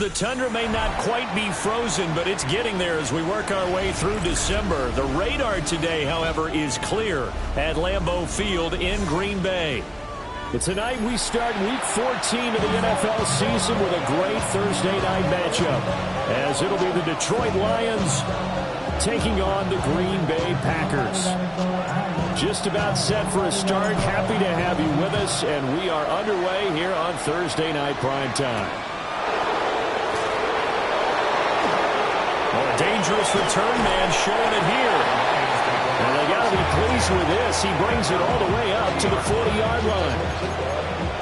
The tundra may not quite be frozen, but it's getting there as we work our way through December. The radar today, however, is clear at Lambeau Field in Green Bay. But tonight we start Week 14 of the NFL season with a great Thursday night matchup, as it'll be the Detroit Lions taking on the Green Bay Packers. Just about set for a start. Happy to have you with us, and we are underway here on Thursday Night Primetime. A dangerous return man showing it here. And they got to be pleased with this. He brings it all the way up to the 40-yard line.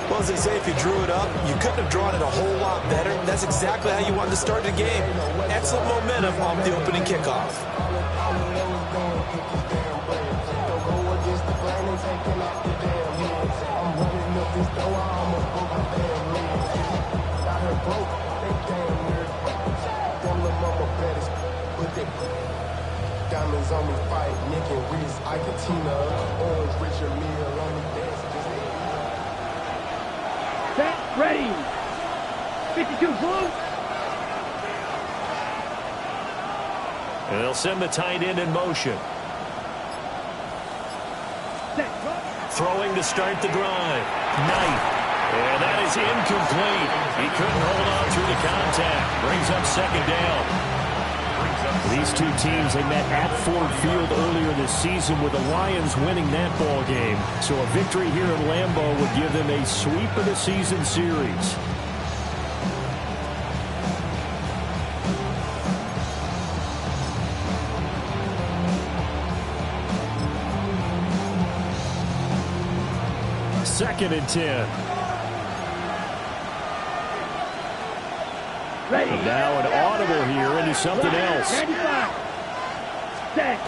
Well, as they say, if you drew it up, you couldn't have drawn it a whole lot better. That's exactly how you wanted to start the game. Excellent momentum off the opening kickoff. Diamonds on me fight, Nick and Reese, Iketina, Orange, Richard Mille on me dance. Set, ready. 52 blue. And they'll send the tight end in motion. Set, throwing to start the drive. Knight. And that is incomplete. He couldn't hold on through the contact. Brings up second down. These two teams, they met at Ford Field earlier this season with the Lions winning that ball game. So a victory here in Lambeau would give them a sweep of the season series. Second and 10. ready. And now an audible here into something else. Set.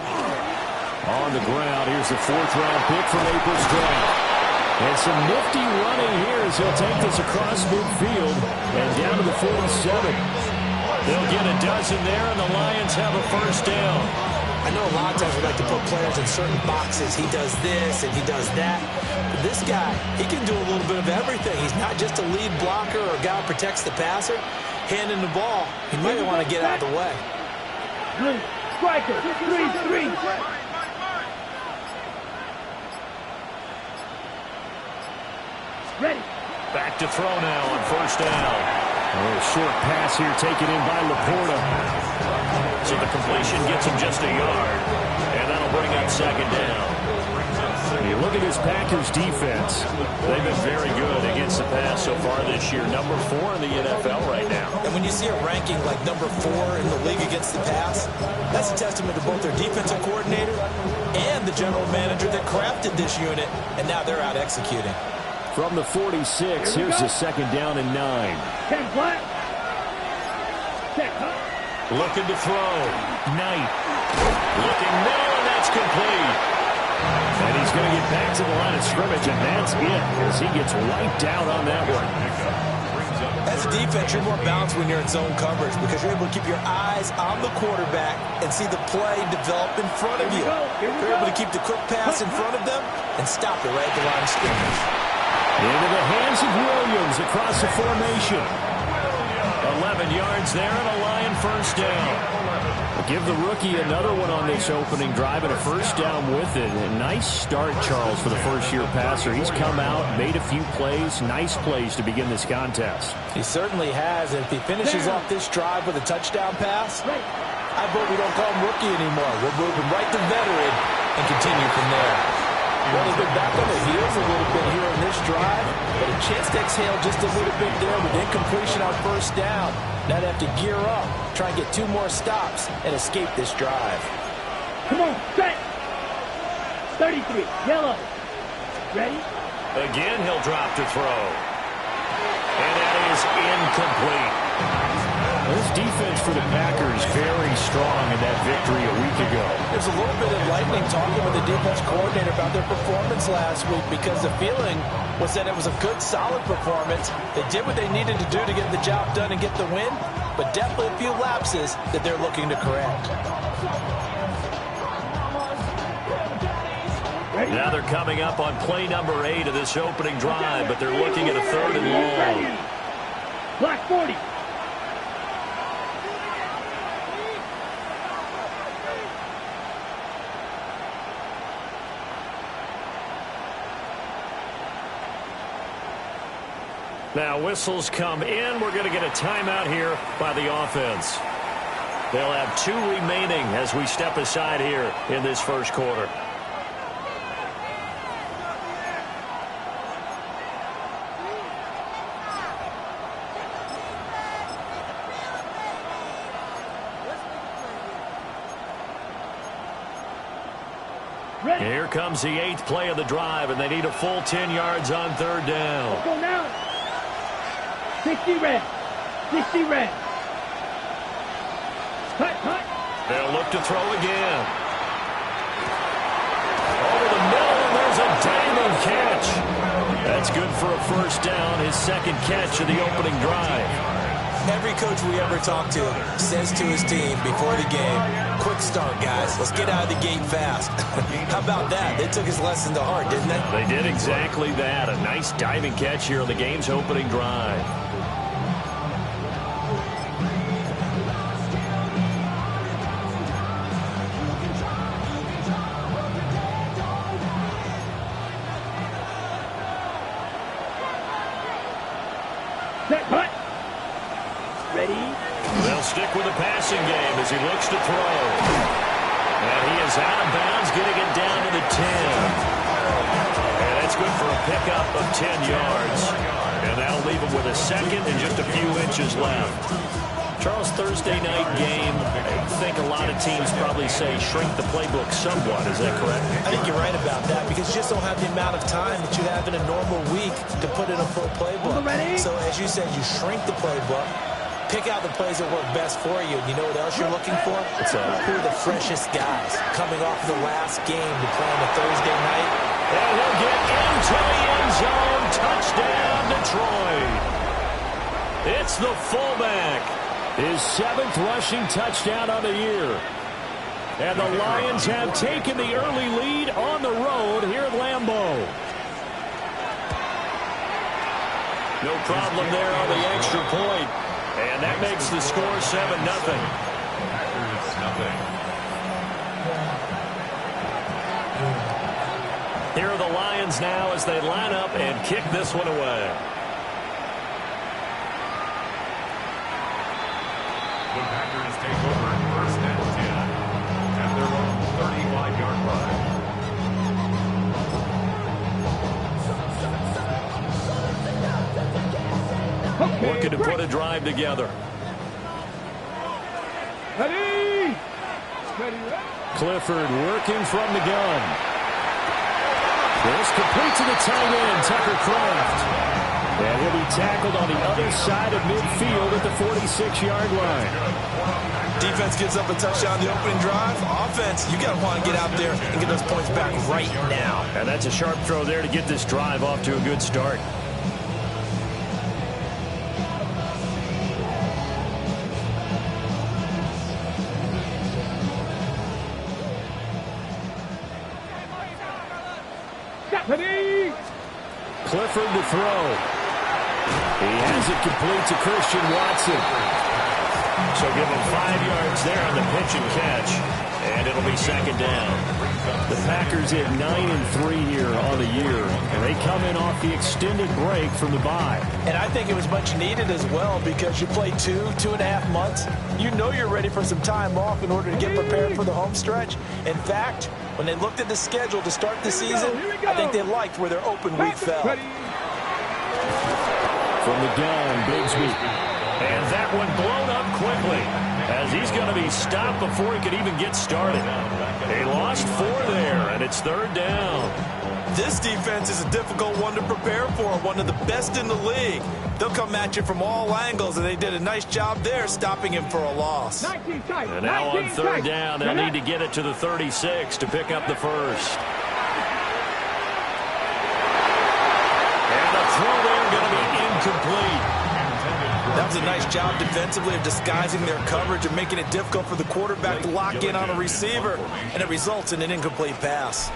On the ground, here's the fourth-round pick from April's draft. And some nifty running here as he'll take this across midfield and down to the 47. They'll get a dozen there, and the Lions have a first down. I know a lot of times we like to put players in certain boxes. He does this and he does that. But this guy, he can do a little bit of everything. He's not just a lead blocker or a guy who protects the passer. Handing the ball, he might want to get out of the way. Blue. Striker. 3-3. Ready. Back to throw now on first down. A short pass here taken in by Laporta. So the completion gets him just a yard. And that'll bring up second down. You look at this Packers defense. They've been very good against the pass so far this year. Number 4 in the NFL right now. And when you see a ranking like number 4 in the league against the pass, that's a testament to both their defensive coordinator and the general manager that crafted this unit. And now they're out executing. From the 46, here's the second down and 9. 10 flat. Set. Looking to throw. Knight. Looking now, and that's complete. And he's going to get back to the line of scrimmage, and that's it as he gets wiped out on that one. As a defense, you're more balanced when you're in zone coverage because you're able to keep your eyes on the quarterback and see the play develop in front of you. You're able to keep the quick pass in front of them and stop it right at the line of scrimmage. Into the hands of Williams across the formation. 11 yards there and a Lion first down. Give the rookie another one on this opening drive and a first down with it. A nice start, Charles, for the first-year passer. He's come out, made a few plays, nice plays to begin this contest. He certainly has, and if he finishes off this drive with a touchdown pass, I vote we don't call him rookie anymore. We'll move him right to veteran and continue from there. Well, he's been back on the heels a little bit here in this drive, but a chance to exhale just a little bit there with incompletion on first down. Now they have to gear up, try and get 2 more stops, and escape this drive. Come on, set. 33, yellow. Ready? Again, he'll drop to throw. And that is incomplete. This defense for the Packers very strong in that victory a week ago. There's a little bit enlightening talking with the defense coordinator about their performance last week because the feeling was that it was a good, solid performance. They did what they needed to do to get the job done and get the win, but definitely a few lapses that they're looking to correct. Now they're coming up on play number 8 of this opening drive, but they're looking at a 3rd and long. Black 40. Now whistles come in. We're going to get a timeout here by the offense. They'll have 2 remaining as we step aside here in this first quarter. Here comes the 8th play of the drive, and they need a full 10 yards on 3rd down. Let's go now. 60 red. 60 red. Cut. They'll look to throw again. Over the middle, and there's a diamond catch. That's good for a first down, his 2nd catch of the opening drive. Every coach we ever talk to says to his team before the game, quick start, guys. Let's get out of the gate fast. How about that? They took his lesson to heart, didn't they? They did exactly that. A nice diving catch here on the game's opening drive. Set, cut. Ready? They'll stick with the passing game as he looks to throw. And he is out of bounds, getting it down to the 10. And that's good for a pickup of 10 yards. And that'll leave him with a 2nd and just a few inches left. Charles, Thursday night game, I think a lot of teams probably say shrink the playbook somewhat. Is that correct? I think you're right about that because you just don't have the amount of time that you have in a normal week to put in a full playbook. So as you said, you shrink the playbook. Pick out the plays that work best for you. And you know what else you're looking for? Who are the freshest guys coming off the last game to play on a Thursday night? And he'll get into the end zone. Touchdown, Detroit. It's the fullback. His 7th rushing touchdown on the year. And the Lions have taken the early lead on the road here at Lambeau. No problem there on the extra point. And that makes the score 7-0. Here are the Lions now as they line up and kick this one away. The Packers take over 1st and 10 at their own 35-yard line. Looking to put a drive together. Ready? Clifford working from the gun. This complete to the tight end, Tucker Kraft. And he'll be tackled on the other side of midfield at the 46-yard line. Defense gives up a touchdown on the opening drive. Offense, you got to want to get out there and get those points back right now. And that's a sharp throw there to get this drive off to a good start. Clifford to throw. He has it complete to Christian Watson. So give him 5 yards there on the pitch and catch. And it'll be 2nd down. The Packers at 9-3 here on the year. And they come in off the extended break from the bye. And I think it was much needed as well because you play 2.5 months. You know you're ready for some time off in order to get prepared for the home stretch. In fact, when they looked at the schedule to start the season, I think they liked where their open week fell. From the gun, Bigsby. And that one blown up quickly as he's going to be stopped before he could even get started. They lost 4 there, and it's 3rd down. This defense is a difficult one to prepare for, one of the best in the league. They'll come at you from all angles, and they did a nice job there stopping him for a loss. And now on 3rd down, they'll need to get it to the 36 to pick up the first. And the throw there going to be incomplete. That was a nice job defensively of disguising their coverage and making it difficult for the quarterback to lock in on a receiver, and it results in an incomplete pass.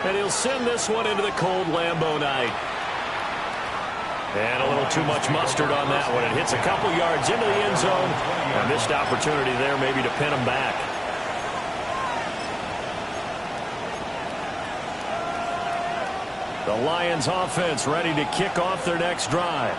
And he'll send this one into the cold Lambeau night. And a little too much mustard on that one. It hits a couple yards into the end zone. A missed opportunity there maybe to pin him back. The Lions offense ready to kick off their next drive.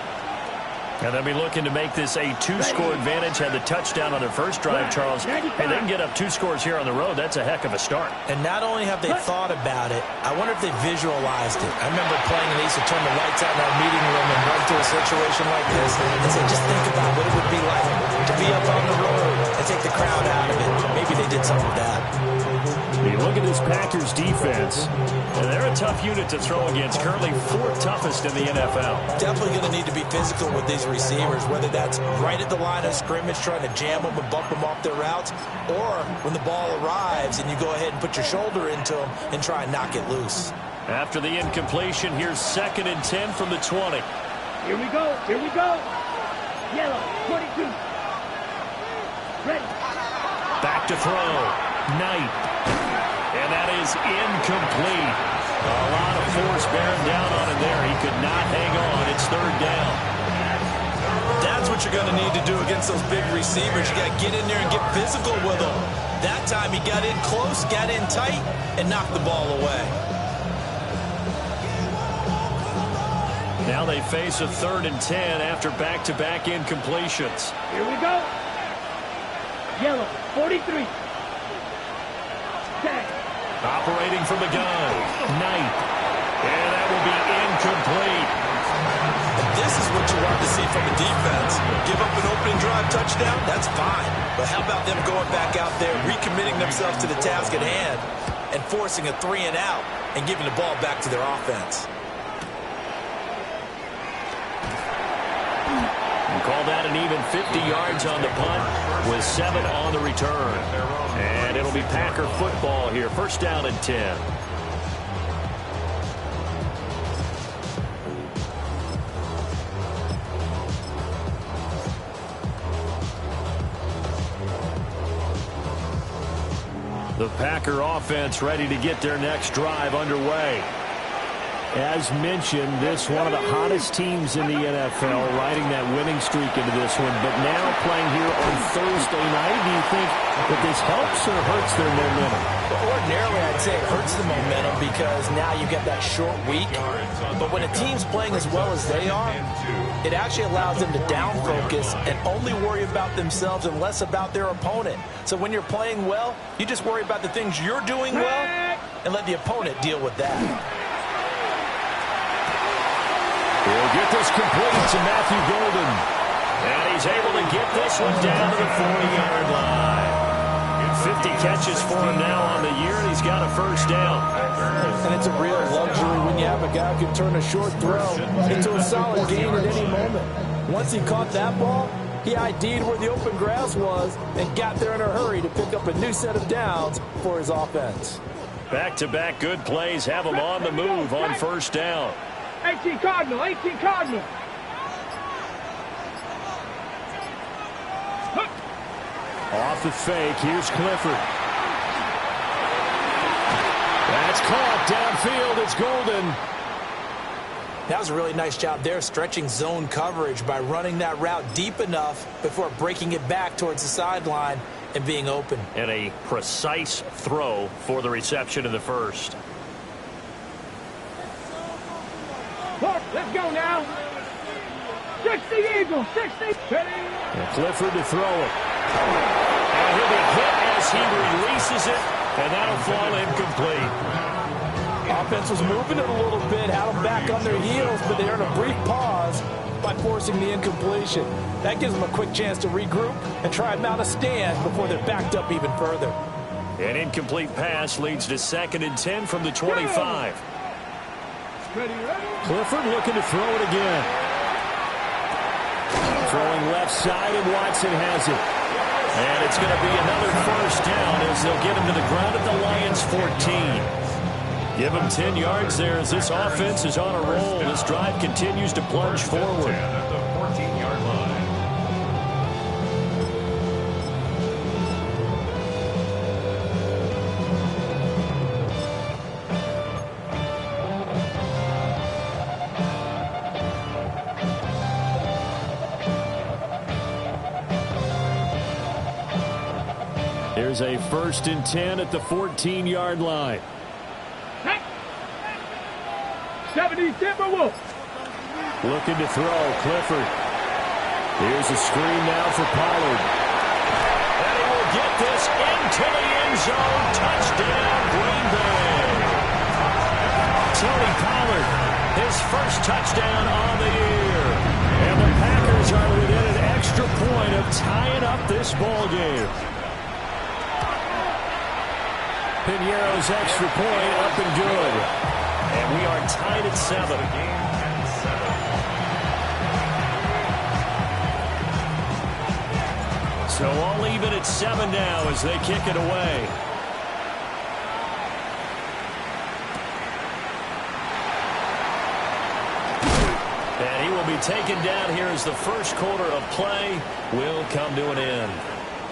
And they'll be looking to make this a two-score advantage. Had the touchdown on their first drive, Charles. Hey, they can get up 2 scores here on the road. That's a heck of a start. And not only have they thought about it, I wonder if they visualized it. I remember playing, and they used to turn the lights out in our meeting room and run to a situation like this and say, just think about what it would be like to be up on the road and take the crowd out of it. Maybe they did some of that. You look at this Packers defense, and they're a tough unit to throw against. Currently 4th toughest in the NFL. Definitely going to need to be physical with these receivers, whether that's right at the line of scrimmage trying to jam them and bump them off their routes, or when the ball arrives and you go ahead and put your shoulder into them and try and knock it loose. After the incompletion, here's 2nd and 10 from the 20. Here we go. Here we go. Yellow, 22. Ready. Back to throw. Knight. And that is incomplete. A lot of force bearing down on him there. He could not hang on. It's 3rd down. That's what you're going to need to do against those big receivers. You got to get in there and get physical with them. That time he got in close, got in tight, and knocked the ball away. Now they face a 3rd and 10 after back-to-back incompletions. Here we go. Yellow, 43. Tag. Operating from the gun. Knight. And that will be incomplete. This is what you want to see from the defense. Give up an opening drive touchdown, that's fine. But how about them going back out there, recommitting themselves to the task at hand, and forcing a 3-and-out and giving the ball back to their offense. You call that an even 50 yards on the punt with 7 on the return. And it'll be Packer football here. 1st down and 10. The Packer offense ready to get their next drive underway. As mentioned, this one of the hottest teams in the NFL, riding that winning streak into this one. But now playing here on Thursday night, do you think that this helps or hurts their momentum? Ordinarily, I'd say it hurts the momentum because now you get that short week. But when a team's playing as well as they are, it actually allows them to down focus and only worry about themselves and less about their opponent. So when you're playing well, you just worry about the things you're doing well and let the opponent deal with that. He'll get this complete to Matthew Golden. And he's able to get this one down to the 40-yard line. 50 catches for him now on the year, and he's got a 1st down. And it's a real luxury when you have a guy who can turn a short throw into a solid gain at any moment. Once he caught that ball, he ID'd where the open grass was and got there in a hurry to pick up a new set of downs for his offense. Back-to-back good plays have him on the move on 1st down. 18 Cardinal, 18 Cardinal. Off the fake, here's Clifford. That's caught downfield, it's Golden. That was a really nice job there, stretching zone coverage by running that route deep enough before breaking it back towards the sideline and being open. And a precise throw for the reception in the 1st. Let's go now. 60 Eagles, 60. And Clifford to throw it. And he'll be hit as he releases it, and that'll fall incomplete. Offense was moving it a little bit, had them back on their heels, but they earned a brief pause by forcing the incompletion. That gives them a quick chance to regroup and try and mount a stand before they're backed up even further. An incomplete pass leads to 2nd and 10 from the 25. Clifford looking to throw it again. Throwing left side, and Watson has it. And it's going to be another 1st down as they'll get him to the ground at the Lions 14. Give him 10 yards there as this offense is on a roll. This drive continues to plunge forward. At the 14-yard line. Here's a 1st and 10 at the 14-yard line. 70 Timberwolves. Looking to throw, Clifford. Here's a screen now for Pollard. And he will get this into the end zone. Touchdown, Green Bay. Tony Pollard, his first touchdown on the year. And the Packers are within an extra point of tying up this ball game. Piñeiro's extra point up and good. And we are tied at 7. So all even at 7 now as they kick it away. And he will be taken down here as the first quarter of play will come to an end.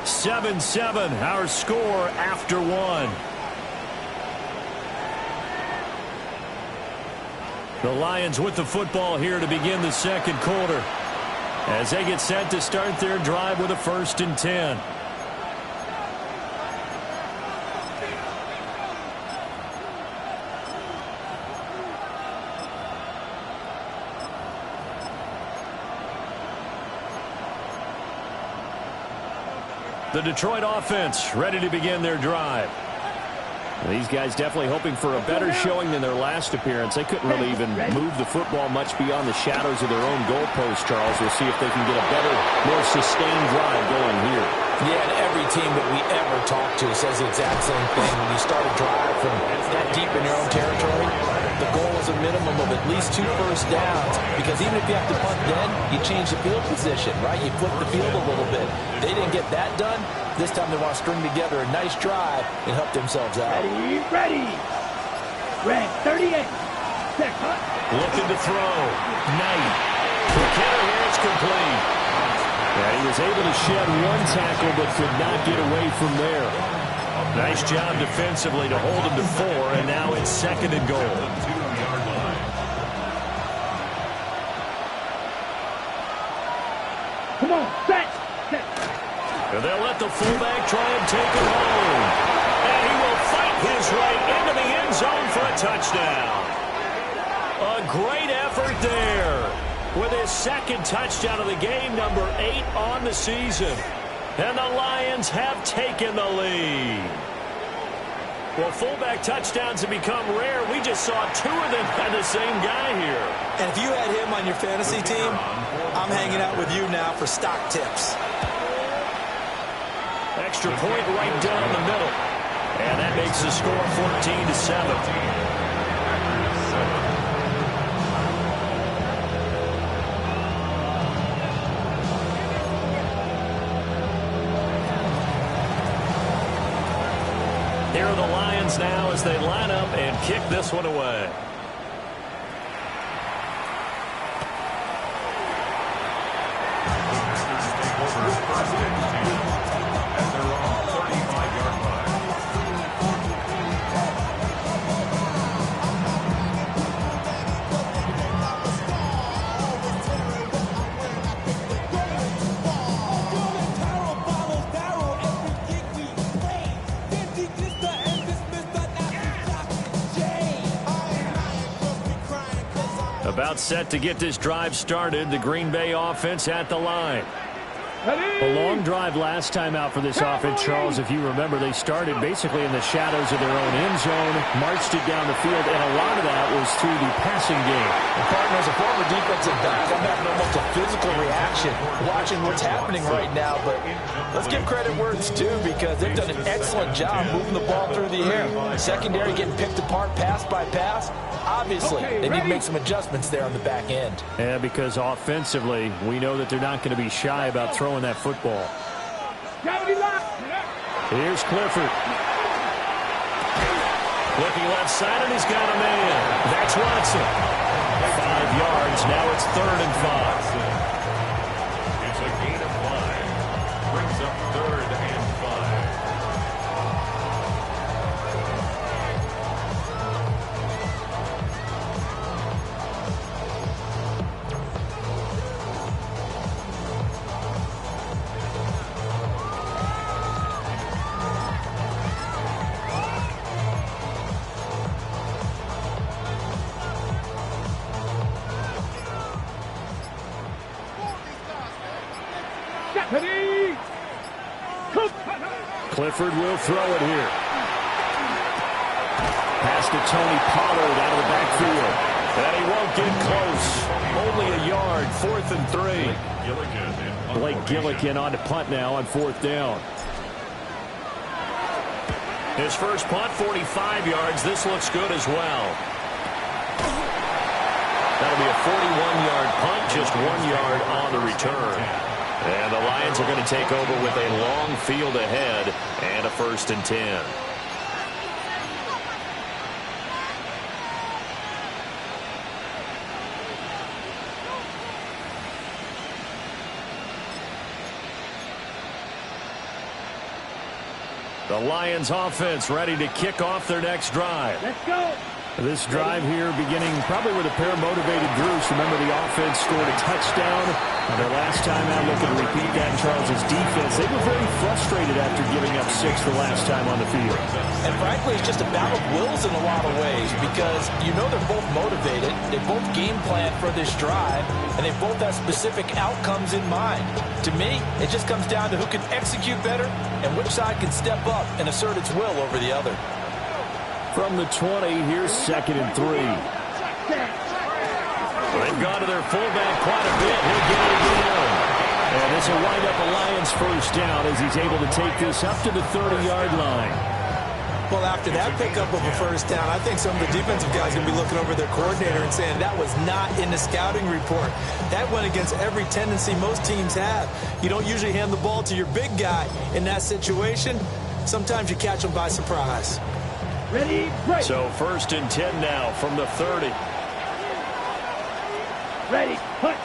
7-7, our score after 1. The Lions with the football here to begin the second quarter, as they get set to start their drive with a 1st and 10. The Detroit offense ready to begin their drive. These guys definitely hoping for a better showing than their last appearance. They couldn't really even move the football much beyond the shadows of their own goalpost, Charles. We'll see if they can get a better, more sustained drive going here. Yeah, and every team that we ever talk to says the exact same thing. When you start a drive from that deep in your own territory, the goal is a minimum of at least 2 first downs, because even if you have to punt then, you change the field position, right? You flip the field a little bit. They didn't get that done. This time they want to string together a nice drive and help themselves out. Ready. Red 38. Set cut. Looking to throw. Knight. McKinnon here, it's complete. Yeah, he was able to shed 1 tackle but could not get away from there. Nice job defensively to hold him to 4, and now it's 2nd and goal. Come on, set. And they'll let the fullback try and take him home. And he will fight his way into the end zone for a touchdown. A great effort there with his 2nd touchdown of the game, number 8 on the season. And the Lions have taken the lead. Well, fullback touchdowns have become rare. We just saw 2 of them by the same guy here. And if you had him on your fantasy team, I'm hanging out with you now for stock tips. Extra point right down the middle. And that makes the score 14-7. Here are the Lions now as they line up and kick this one away. About set to get this drive started. The Green Bay offense at the line. A long drive last time out for this offense, Charles. If you remember, they started basically in the shadows of their own end zone, marched it down the field, and a lot of that was through the passing game. And partner, as a former defensive back, I'm having almost a physical reaction watching what's happening right now. But let's give credit where it's due, because they've done an excellent job moving the ball through the air. Secondary getting picked apart pass by pass. Obviously, they need to make some adjustments there on the back end. Yeah, because offensively, we know that they're not going to be shy about throwing that football. Here's Clifford. Looking left side, and he's got a man. That's Watson. 5 yards. Now it's 3rd and 5. It's a gain of 5. Brings up 3rd and 5. Clifford will throw it here. Pass to Tony Pollard out of the backfield. And he won't get close. Only a yard, 4th and 3. Blake Gillikin on to punt now on 4th down. His first punt, 45 yards. This looks good as well. That'll be a 41-yard punt, just 1 yard on the return. And the Lions are going to take over with a long field ahead and a 1st and 10. The Lions offense ready to kick off their next drive. Let's go. This drive here beginning probably with a pair of motivated Bruce. Remember, the offense scored a touchdown. Their last time out, looking to repeat that in Charles' defense. They were very frustrated after giving up 6 the last time on the field. And frankly, it's just a battle of wills in a lot of ways because you know they're both motivated. They both game plan for this drive, and they both have specific outcomes in mind. To me, it just comes down to who can execute better and which side can step up and assert its will over the other. From the 20, here's 2nd and 3. They've gone to their fullback quite a bit. He'll get it again. And this will wind up a Lions 1st down as he's able to take this up to the 30-yard line. Well, after that pickup of a 1st down, I think some of the defensive guys are going to be looking over their coordinator and saying that was not in the scouting report. That went against every tendency most teams have. You don't usually hand the ball to your big guy in that situation. Sometimes you catch them by surprise. Ready, break. So 1st and 10 now from the 30. Ready, punt.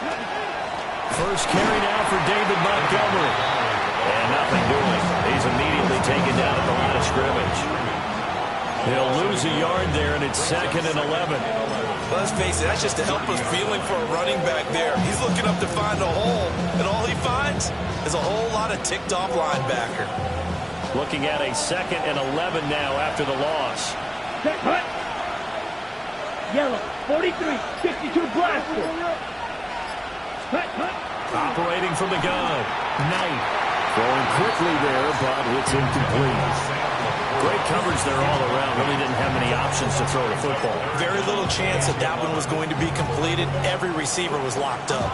First carry now for David Montgomery. And nothing doing. He's immediately taken down at the line of scrimmage. He'll lose a yard there, and it's 2nd and 11. Let's face it, that's just a helpless feeling for a running back there. He's looking up to find a hole, and all he finds is a whole lot of ticked-off linebacker. Looking at a 2nd and 11 now after the loss. Set, punt. Yellow, 43, 62 blaster. Punt. Operating from the gun. Knight throwing quickly there, but it's incomplete. Great coverage there all around. Really didn't have many options to throw the football. Very little chance that one was going to be completed. Every receiver was locked up.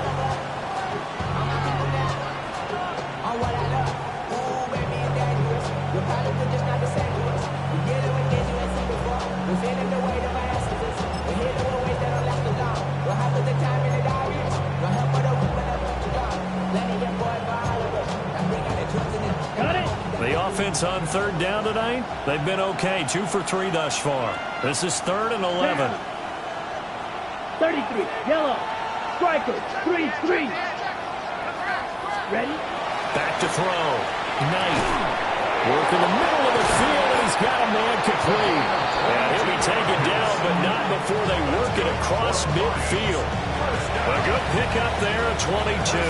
The offense on 3rd down tonight, they've been okay. 2 for 3 thus far. This is 3rd and 11. 33, yellow. Striker, 3-3. Ready? Back to throw. Knight. Work in the middle of the field, and he's got a man complete. And he'll be taken down, but not before they work it across midfield. A good pickup there at 22.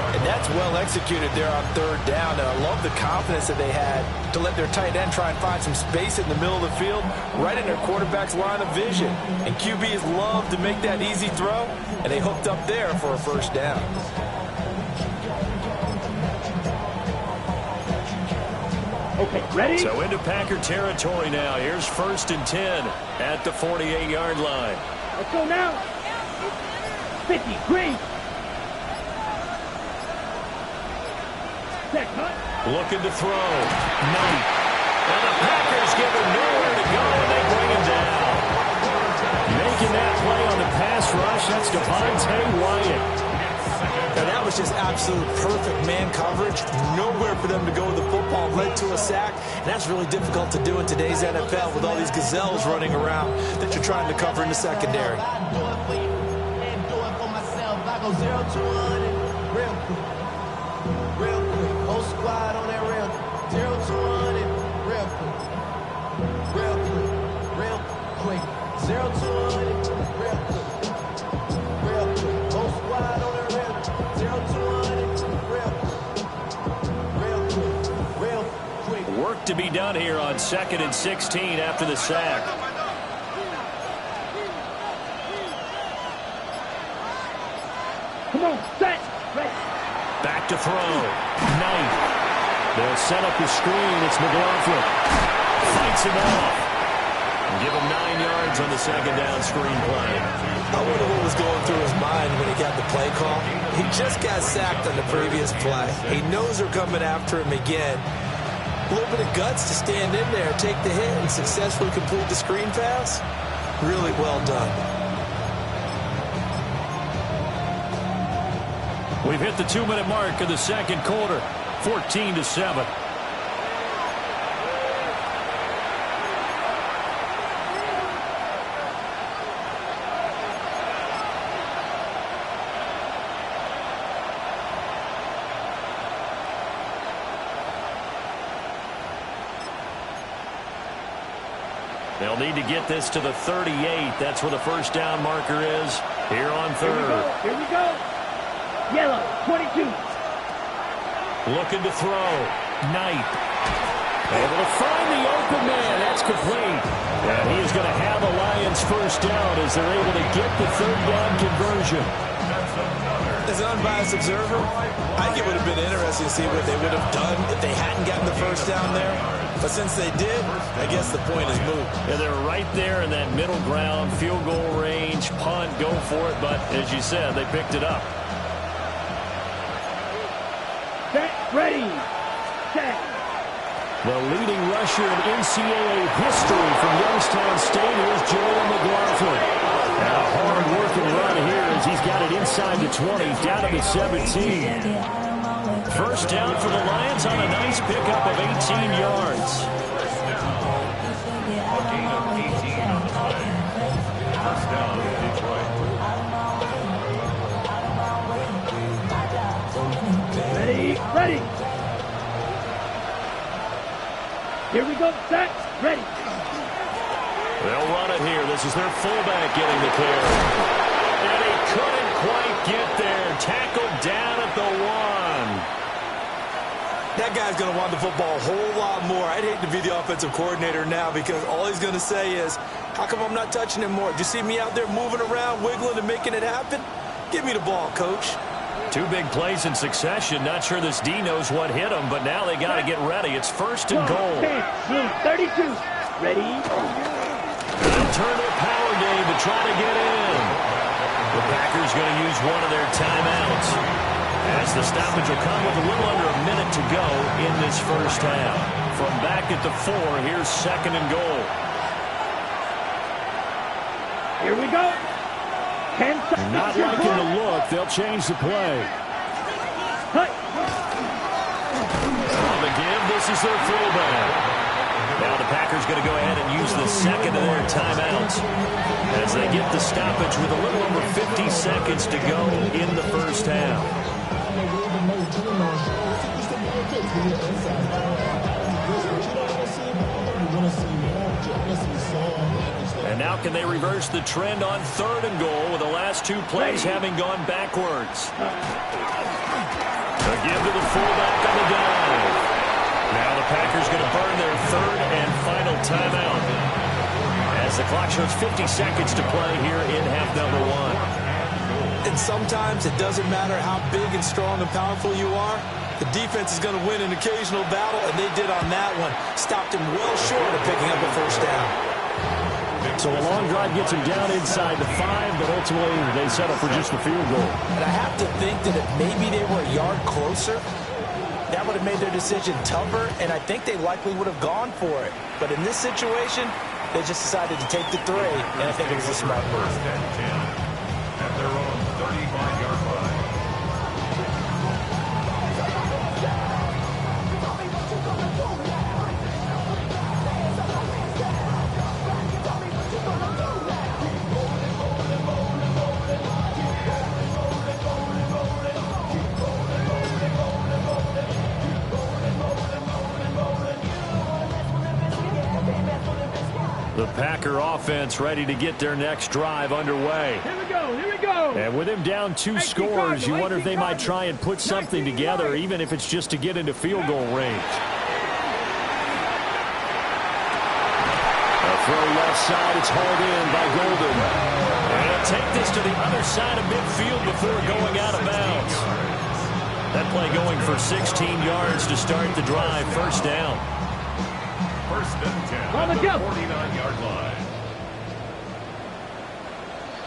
And that's well executed there on 3rd down. And I love the confidence that they had to let their tight end try and find some space in the middle of the field, right in their quarterback's line of vision. And QBs love to make that easy throw, and they hooked up there for a 1st down. Okay, ready? So into Packer territory now. Here's 1st and 10 at the 48-yard line. Let's go now. 50, green. Set, punt. Looking to throw. Knight. And the Packers give him nowhere to go, and they bring him down. Making that play on the pass rush, that's Devontae Wyatt. And that was just absolute perfect man coverage. Nowhere for them to go with the football. Led to a sack. And that's really difficult to do in today's NFL with all these gazelles running around that you're trying to cover in the secondary. Real quick, whole squad on that real 0-200, real quick, real quick, 0-200, real quick, whole squad on that real 0-200, real quick. Work to be done here on 2nd and 16 after the sack. Come on, set, ready. Back to throw. Knight. They'll set up the screen. It's McLaughlin. Fights him off. Give him 9 yards on the second down screen play. I wonder what was going through his mind when he got the play call. He just got sacked on the previous play. He knows they're coming after him again. A little bit of guts to stand in there, take the hit, and successfully complete the screen pass. Really well done. We've hit the 2-minute mark of the second quarter. 14-7. They'll need to get this to the 38. That's where the first down marker is here on third. Here we go. Yellow, 22. Looking to throw. Knight. Able to find the open man. That's complete. And he is going to have a Lions first down as they're able to get the third down conversion. As an unbiased observer, I think it would have been interesting to see what they would have done if they hadn't gotten the first down there. But since they did, I guess the point is moot. Yeah, they're right there in that middle ground, field goal range, punt, go for it. But as you said, they picked it up. Set, ready, set. The leading rusher in NCAA history from Youngstown State is Jaleel McLaughlin. And a hard-working run here as he's got it inside the 20, down to the 17. First down for the Lions on a nice pickup of 18 yards. A gain of 18 on the play. First down, Detroit. Ready, ready. Here we go, set, ready. They'll run it here. This is their fullback getting the carry. And he couldn't quite get there. Tackled down at the 1. That guy's going to want the football a whole lot more. I'd hate to be the offensive coordinator now because all he's going to say is, how come I'm not touching him more? Did you see me out there moving around, wiggling, and making it happen? Give me the ball, coach. 2 big plays in succession. Not sure this D knows what hit him, but now they got to get ready. It's first and goal. 32. Ready. They'll turn their power game to try to get in. The Packers going to use one of their timeouts, as the stoppage will come with a little under a minute to go in this first half. From back at the 4, here's second and goal. Here we go. 10 seconds. Not liking the look. They'll change the play. Cut. On the give, this is their fullback. Now the Packers going to go ahead and use the second of their timeouts as they get the stoppage with a little over 50 seconds to go in the first half. And now can they reverse the trend on third and goal with the last 2 plays having gone backwards? A give to the fullback on the dive. Now the Packers going to burn their third and final timeout as the clock shows 50 seconds to play here in half number 1. And sometimes it doesn't matter how big and strong and powerful you are. The defense is going to win an occasional battle, and they did on that one. Stopped him well short of picking up a first down. So a long drive gets him down inside the 5, but ultimately they settle for just the field goal. And I have to think that if maybe they were a yard closer, that would have made their decision tougher, and I think they likely would have gone for it. But in this situation, they just decided to take the 3, and I think it was a smart move. First and 10 at their own 35-yard line. The Packer offense ready to get their next drive underway. Here we go, here we go. And with him down 2 scores, you wonder if they might try and put something together, even if it's just to get into field goal range. A throw left side, it's hauled in by Golden. And he'll take this to the other side of midfield before going out of bounds. That play going for 16 yards to start the drive. First down. First and 10 On the at jump. the 49-yard line.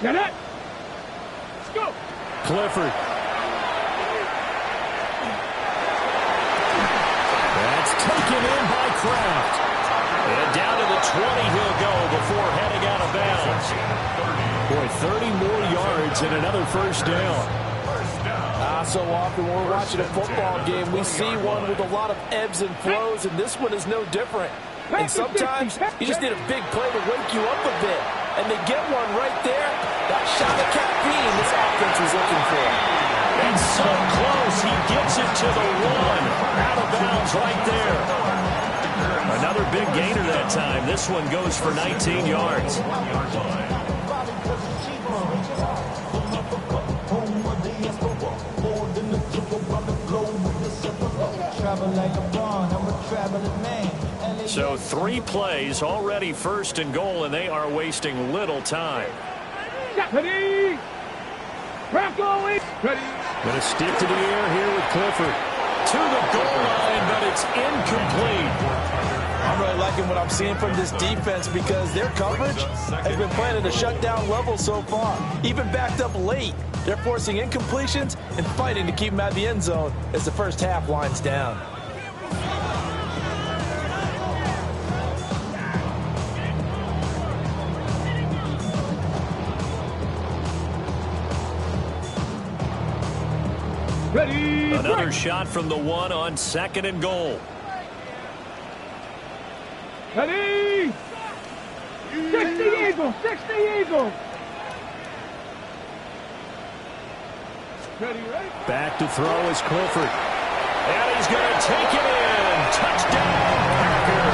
Get it. Let's go. Clifford. That's taken in by Kraft. And down to the 20 he'll go before heading out of bounds. Boy, 30 more yards and another first down. So often when we're watching a football game, we see one with a lot of ebbs and flows, and this one is no different. And sometimes you just need a big play to wake you up a bit. And they get one right there. That shot of caffeine this offense was looking for. And so close, he gets it to the 1. Out of bounds right there. Another big gainer that time. This one goes for 19 yards. So 3 plays, already first and goal, and they are wasting little time. Ready. Ready. Going to stick to the air here with Clifford. To the goal line, but it's incomplete. I'm really liking what I'm seeing from this defense because their coverage has been playing at a shutdown level so far. Even backed up late, they're forcing incompletions and fighting to keep them out of the end zone as the first half winds down. Ready. Another shot from the 1 on 2nd and goal. Ready. 60 Eagles. 60 Eagles. Ready, ready. Back to throw is Clifford. And he's going to take it in. Touchdown, Packers.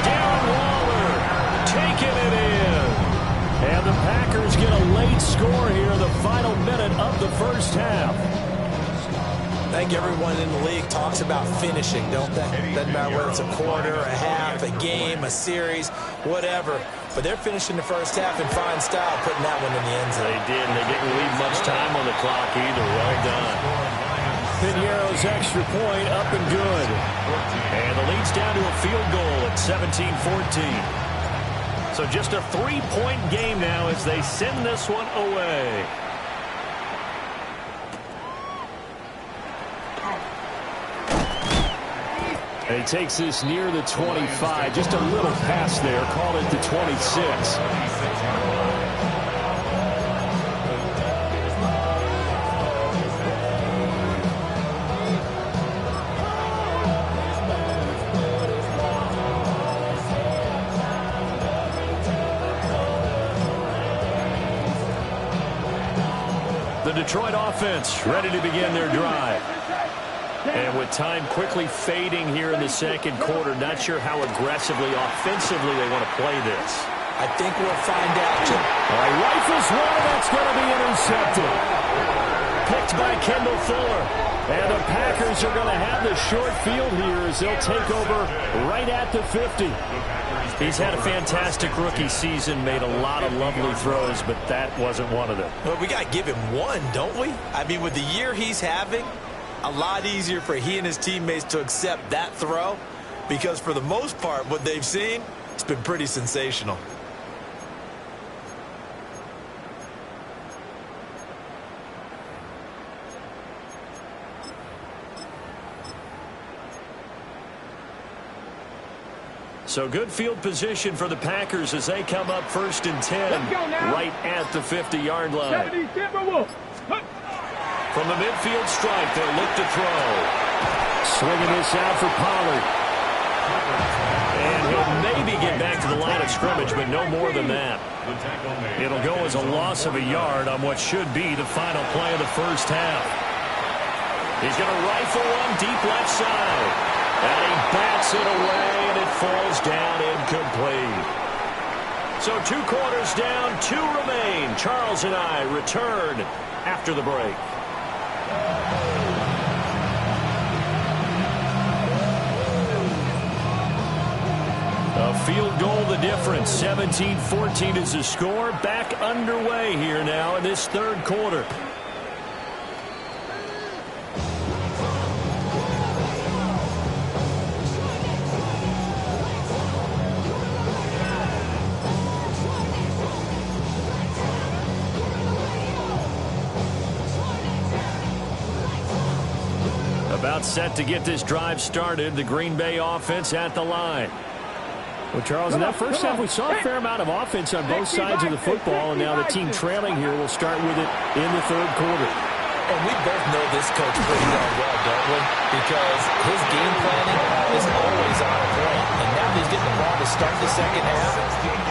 Darren Waller taking it in. And the Packers get a late score here in the final minute of the first half. I think everyone in the league talks about finishing, don't they? Doesn't matter whether it's a quarter, a half, a game, a series, whatever. But they're finishing the first half in fine style, putting that one in the end zone. They did, and they didn't leave much time on the clock either. Well done. Pinheiro's extra point up and good. And the lead's down to a field goal at 17-14. So just a 3-point game now as they send this one away. And he takes this near the 25. Just a little pass there. Called it the 26. The Detroit offense ready to begin their drive. And with time quickly fading here in the second quarter, not sure how aggressively, offensively they want to play this. I think we'll find out, Jim. Rifles one, that's going to be intercepted. Picked by Kendall Fuller. And the Packers are going to have the short field here as they'll take over right at the 50. He's had a fantastic rookie season, made a lot of lovely throws, but that wasn't one of them. Well, we got to give him one, don't we? I mean, with the year he's having, a lot easier for he and his teammates to accept that throw because for the most part, what they've seen, it's been pretty sensational. So good field position for the Packers as they come up 1st and 10 right at the 50-yard line. 70 Timberwolves. From the midfield stripe, they'll look to throw. Swinging this out for Pollard. And he'll maybe get back to the line of scrimmage, but no more than that. It'll go as a loss of a yard on what should be the final play of the first half. He's going to rifle one deep left side. And he bats it away, and it falls down incomplete. So 2 quarters down, 2 remain. Charles and I return after the break. A field goal the difference. 17-14 is the score. Back underway here now in this 3rd quarter. About set to get this drive started. The Green Bay offense at the line. Well, Charles, in that first half, we saw a fair amount of offense on both sides of the football, and now the team trailing here will start with it in the third quarter. And we both know this coach pretty darn well, don't we? Because his game planning is always on point. And now he's getting the ball to start the second half.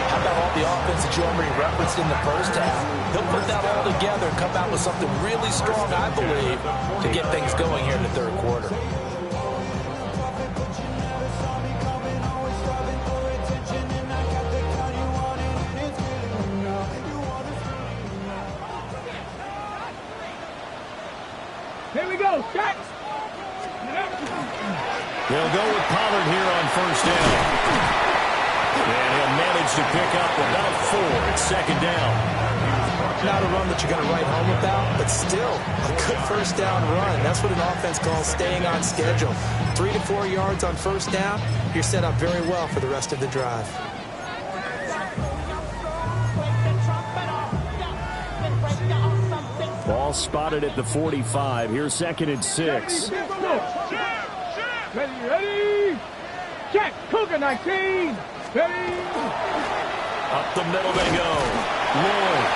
How about all the offense that you already referenced in the first half? He'll put that all together and come out with something really strong, I believe, to get things going here in the third quarter. Here we go, Jack. They'll go with Pollard here on first down. And he'll manage to pick up about 4. It's second down. Not a run that you're going to write home about, but still a good first down run. That's what an offense calls staying on schedule. 3 to 4 yards on first down, you're set up very well for the rest of the drive. Ball spotted at the 45. Here's second and 6. Ready. Check. Cougar 19. Ready. Up the middle they go. Lloyd.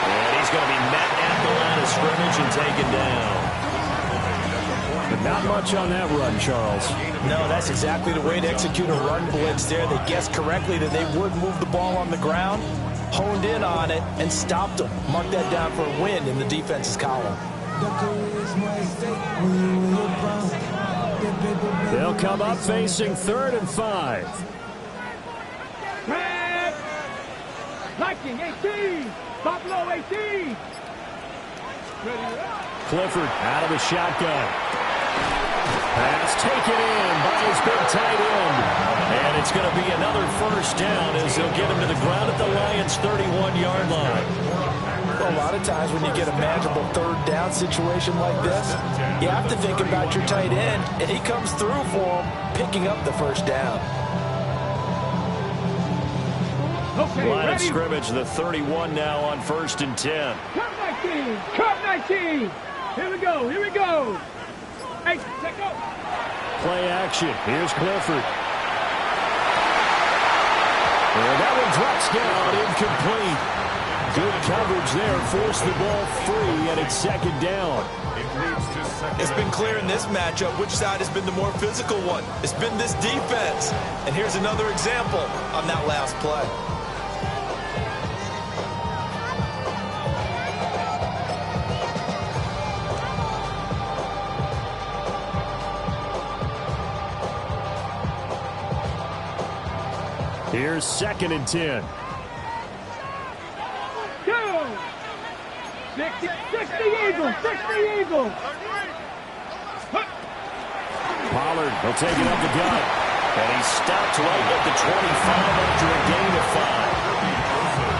And he's going to be met at the line of scrimmage and taken down. But not much on that run, Charles. No, that's exactly the way to execute a run blitz there. They guessed correctly that they would move the ball on the ground, honed in on it, and stopped them. Mark that down for a win in the defense's column. They'll come up facing 3rd and 5. Track. Liking 18. Buffalo 18. Ready. Clifford out of the shotgun. Pass taken in by his big tight end. And it's going to be another first down as they'll get him to the ground at the Lions' 31-yard line. A lot of times when you get a manageable third down situation like this, you have to think about your tight end, and he comes through for him, picking up the first down. Okay, Line of ready. scrimmage, the 31 now on 1st and 10. Cut 19. Cut 19. Here we go. Here we go. Hey, let go. Play action. Here's Clifford. And that one drops down, incomplete. Good coverage there, forced the ball free, and it's second down. It's been clear in this matchup which side has been the more physical one. It's been this defense. And here's another example on that last play. Here's 2nd and 10. 60 Eagles. 60 Eagles. Pollard will take it up the gut. And he stopped right at the 25 after a gain of 5.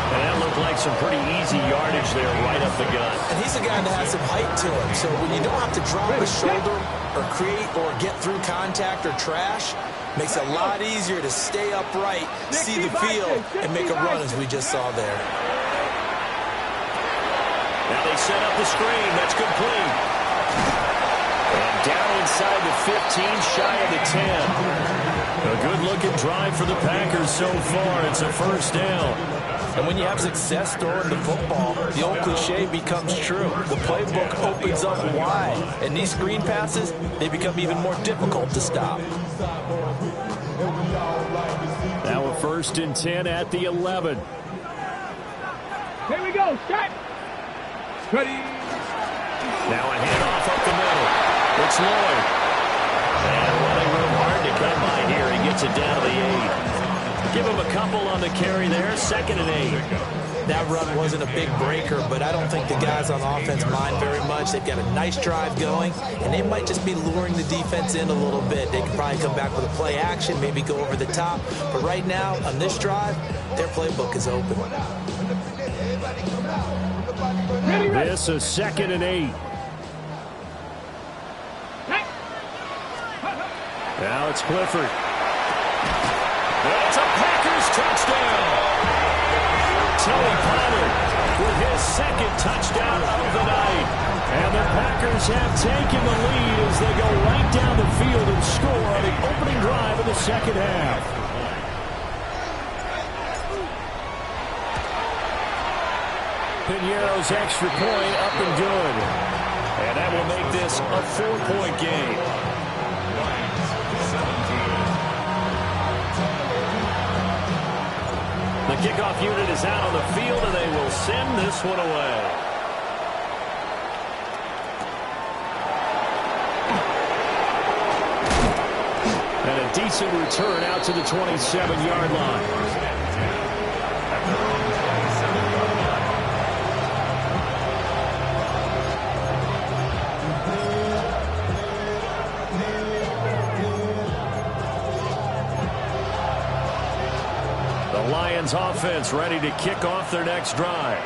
And that looked like some pretty easy yardage there right up the gut. And he's a guy that has some height to him, so when you don't have to drop a shoulder or create or get through contact or trash, makes it a lot easier to stay upright, see the field, and make a run as we just saw there. Now they set up the screen. That's complete. And down inside the 15, shy of the 10. A good-looking drive for the Packers so far. It's a first down. And when you have success throwing the football, the old cliche becomes true. The playbook opens up wide. And these screen passes, they become even more difficult to stop. Now a 1st and 10 at the 11. Here we go. Set. Ready. Now a handoff up the middle. It's Lloyd. And running room hard to come by here. He gets it down to the 8. Give him a couple on the carry there. 2nd and 8. That run wasn't a big breaker, but I don't think the guys on offense mind very much. They've got a nice drive going, and they might just be luring the defense in a little bit. They can probably come back with a play action, maybe go over the top. But right now, on this drive, their playbook is open. This is 2nd and 8. Now it's Clifford. It's a Packers touchdown. Tony Pollard with his 2nd touchdown of the night. And the Packers have taken the lead as they go right down the field and score on the opening drive of the second half. Piñeiro's extra point up and good. And that will make this a 4-point game. The kickoff unit is out on the field, and they will send this one away. And a decent return out to the 27-yard line. Lions offense ready to kick off their next drive.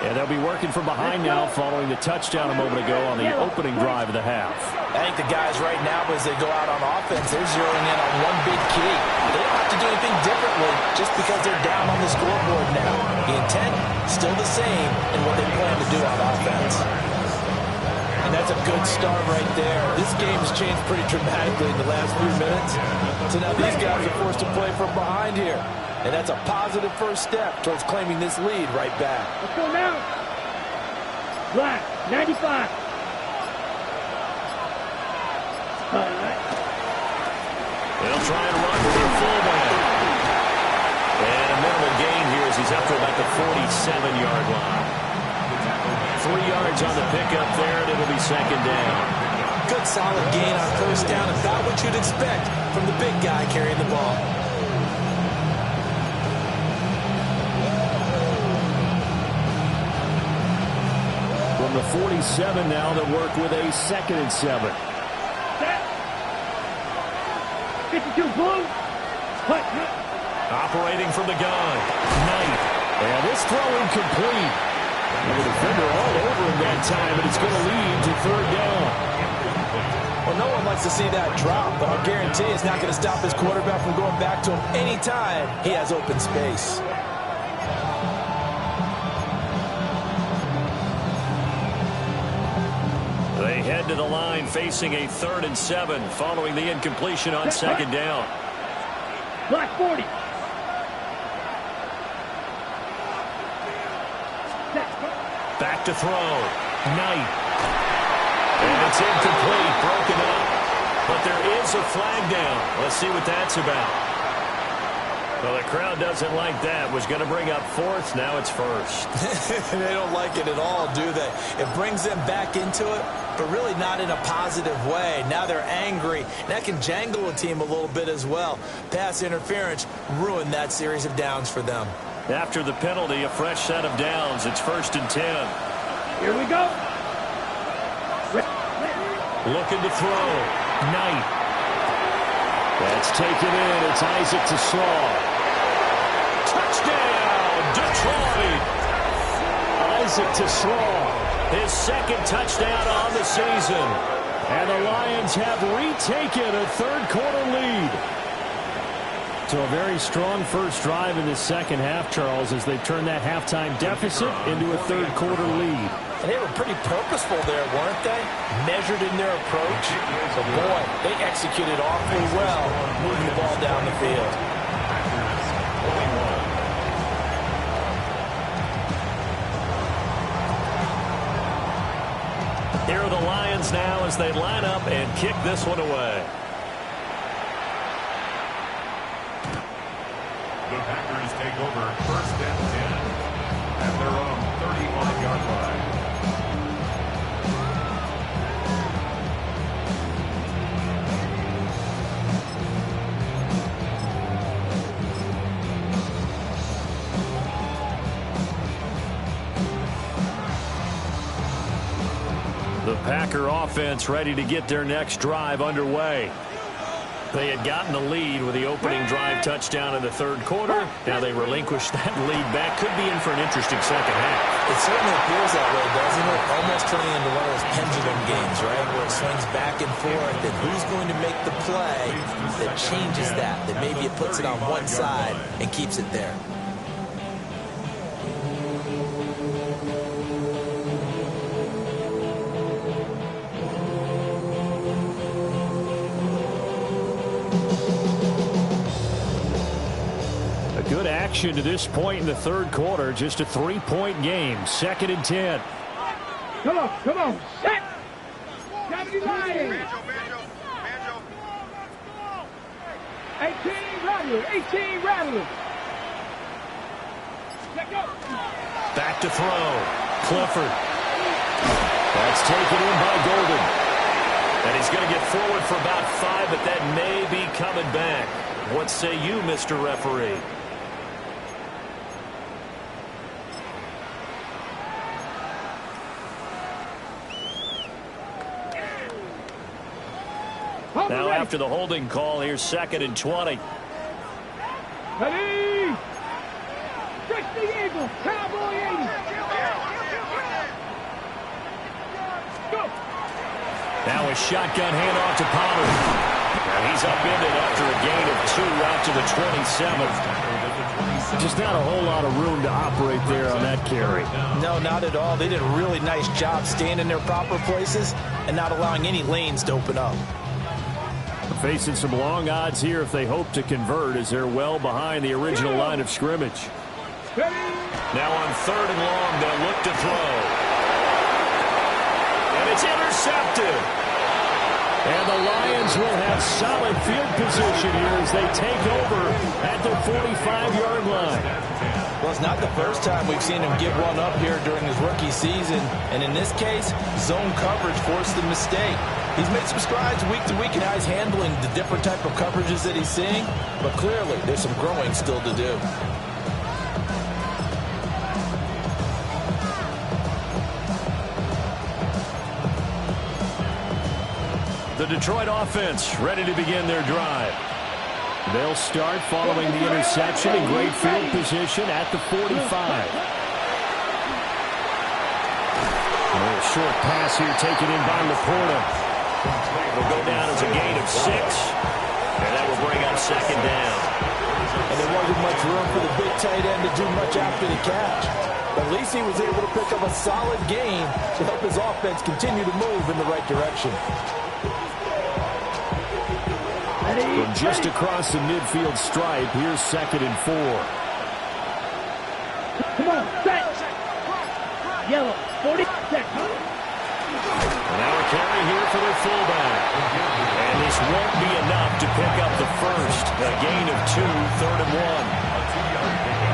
And they'll be working from behind now following the touchdown a moment ago on the opening drive of the half. I think the guys right now, as they go out on offense, they're zeroing in on one big key. They don't have to do anything differently just because they're down on the scoreboard now. The intent, still the same in what they plan to do on offense. And that's a good start right there. This game has changed pretty dramatically in the last few minutes. So now these guys are forced to play from behind here. And that's a positive first step towards claiming this lead right back. Let's go now. Black, 95. All right. They'll try and run with their fullback. And a minimal gain here as he's up to about the 47-yard line. 3 yards on the pickup there, and it'll be second down. Good solid gain on first down. About what you'd expect from the big guy carrying the ball. From the 47 now, they'll work with a 2nd and 7. Set. 52 blue. Hut. Operating from the gun. Knight. And this throw incomplete. And the defender all over him that time, and it's going to lead to 3rd down. Well, no one likes to see that drop, but I'll guarantee it's not going to stop his quarterback from going back to him anytime he has open space. They head to the line facing a 3rd and 7 following the incompletion on 2nd down. Black 40. Back to throw. Knight. And it's incomplete, broken up. But there is a flag down. Let's see what that's about. Well, the crowd doesn't like that. Was going to bring up 4th. Now it's 1st. They don't like it at all, do they? It brings them back into it, but really not in a positive way. Now they're angry. That can jangle a team a little bit as well. Pass interference ruined that series of downs for them. After the penalty, a fresh set of downs. It's 1st and 10. Here we go. Looking to throw. Knight. That's taken in. It's Isaac TeSlaa. Touchdown, Detroit! Isaac TeSlaa, his 2nd touchdown on the season. And the Lions have retaken a 3rd quarter lead. So a very strong first drive in the second half, Charles, as they turn that halftime deficit into a 3rd quarter lead. And they were pretty purposeful there, weren't they? Measured in their approach. So, boy, they executed awfully well, moving the ball down the field. Here are the Lions now as they line up and kick this one away. The Packers take over 1st and 10 at their own 35-yard line. The Packer offense ready to get their next drive underway. They had gotten the lead with the opening drive touchdown in the 3rd quarter. Now they relinquish that lead back. Could be in for an interesting second half. It certainly appears that way, doesn't it? Almost turning into one of those pendulum games, right? Where it swings back and forth, and who's going to make the play that changes that maybe it puts it on one side and keeps it there. good action to this point in the third quarter. Just a 3-point game. 2nd and 10. Come on, set. Deputy Lions. 18 Rattlers. Let go. Back to throw. Clifford. That's taken in by Golden. And he's going to get forward for about 5, but that may be coming back. What say you, Mr. Referee? Now after the holding call, here's 2nd and 20. Ready! Stretch the Eagles, Cowboy 80. Go! Now a shotgun handoff to Pollard. And he's upended after a gain of 2 out to the 27th. Just not a whole lot of room to operate there on that carry. No, not at all. They did a really nice job staying in their proper places and not allowing any lanes to open up. Facing some long odds here if they hope to convert, as they're well behind the original line of scrimmage. Now on 3rd and long, they'll look to throw. And it's intercepted. And the Lions will have solid field position here as they take over at the 45-yard line. Well, it's not the first time we've seen him give one up here during his rookie season. And in this case, zone coverage forced the mistake. He's made some strides week to week in how he's handling the different type of coverages that he's seeing. But clearly, there's some growing still to do. The Detroit offense ready to begin their drive. They'll start following the interception in great field position at the 45. A short pass here taken in by Laporta. Will go down as a gain of 6. And that will bring up 2nd down. And there wasn't much room for the big tight end to do much after the catch. But at least he was able to pick up a solid gain to help his offense continue to move in the right direction. From just across the midfield stripe, here's 2nd and 4. Come on, set. Yellow, 40 seconds. Now a carry here for their fullback. And this won't be enough to pick up the first. A gain of 2, 3rd and 1.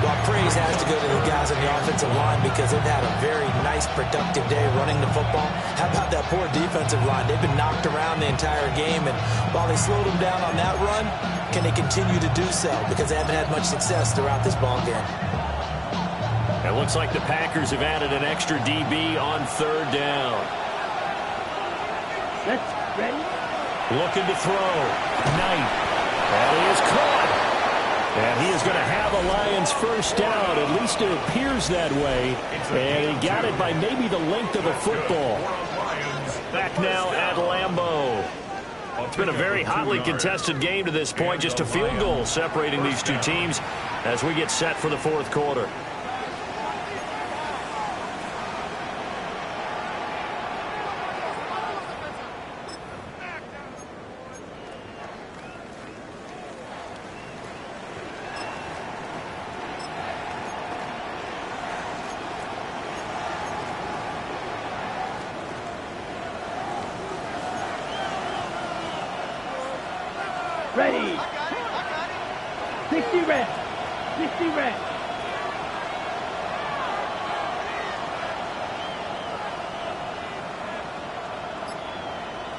Well, praise has to go to the guys on the offensive line because they've had a very nice, productive day running the football. How about that poor defensive line? They've been knocked around the entire game, and while they slowed them down on that run, can they continue to do so? Because they haven't had much success throughout this ball game. It looks like the Packers have added an extra DB on 3rd down. Let's ready. Looking to throw. Knight. And he is caught. And he is going to have a Lions first down. At least it appears that way. And he got it by maybe the length of the football. Back now at Lambeau. It's been a very hotly contested game to this point. Just a field goal separating these two teams as we get set for the 4th quarter. Ready. 60 red. 60 red.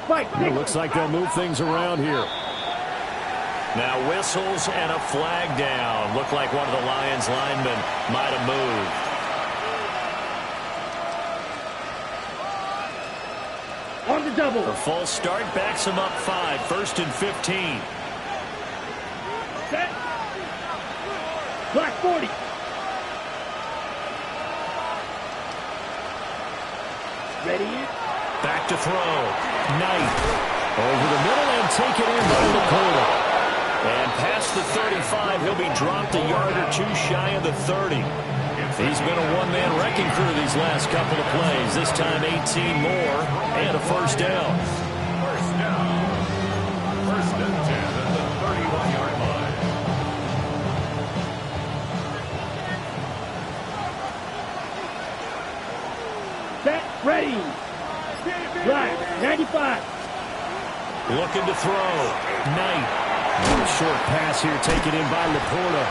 Fight. It looks like they'll move things around here. Now whistles and a flag down. Looked like one of the Lions linemen might have moved. On the double. The false start backs him up 5. 1st and 15. Set. Black 40. Ready. Back to throw. Knight. Over the middle and taken in by Laporta. And past the 35, he'll be dropped a yard or 2 shy of the 30. He's been a one-man wrecking crew these last couple of plays. This time 18 more and a first down. First down. 1st and 10 at the 31-yard line. Ready. Black, 95. Looking to throw. Knight. A short pass here taken in by Laporta.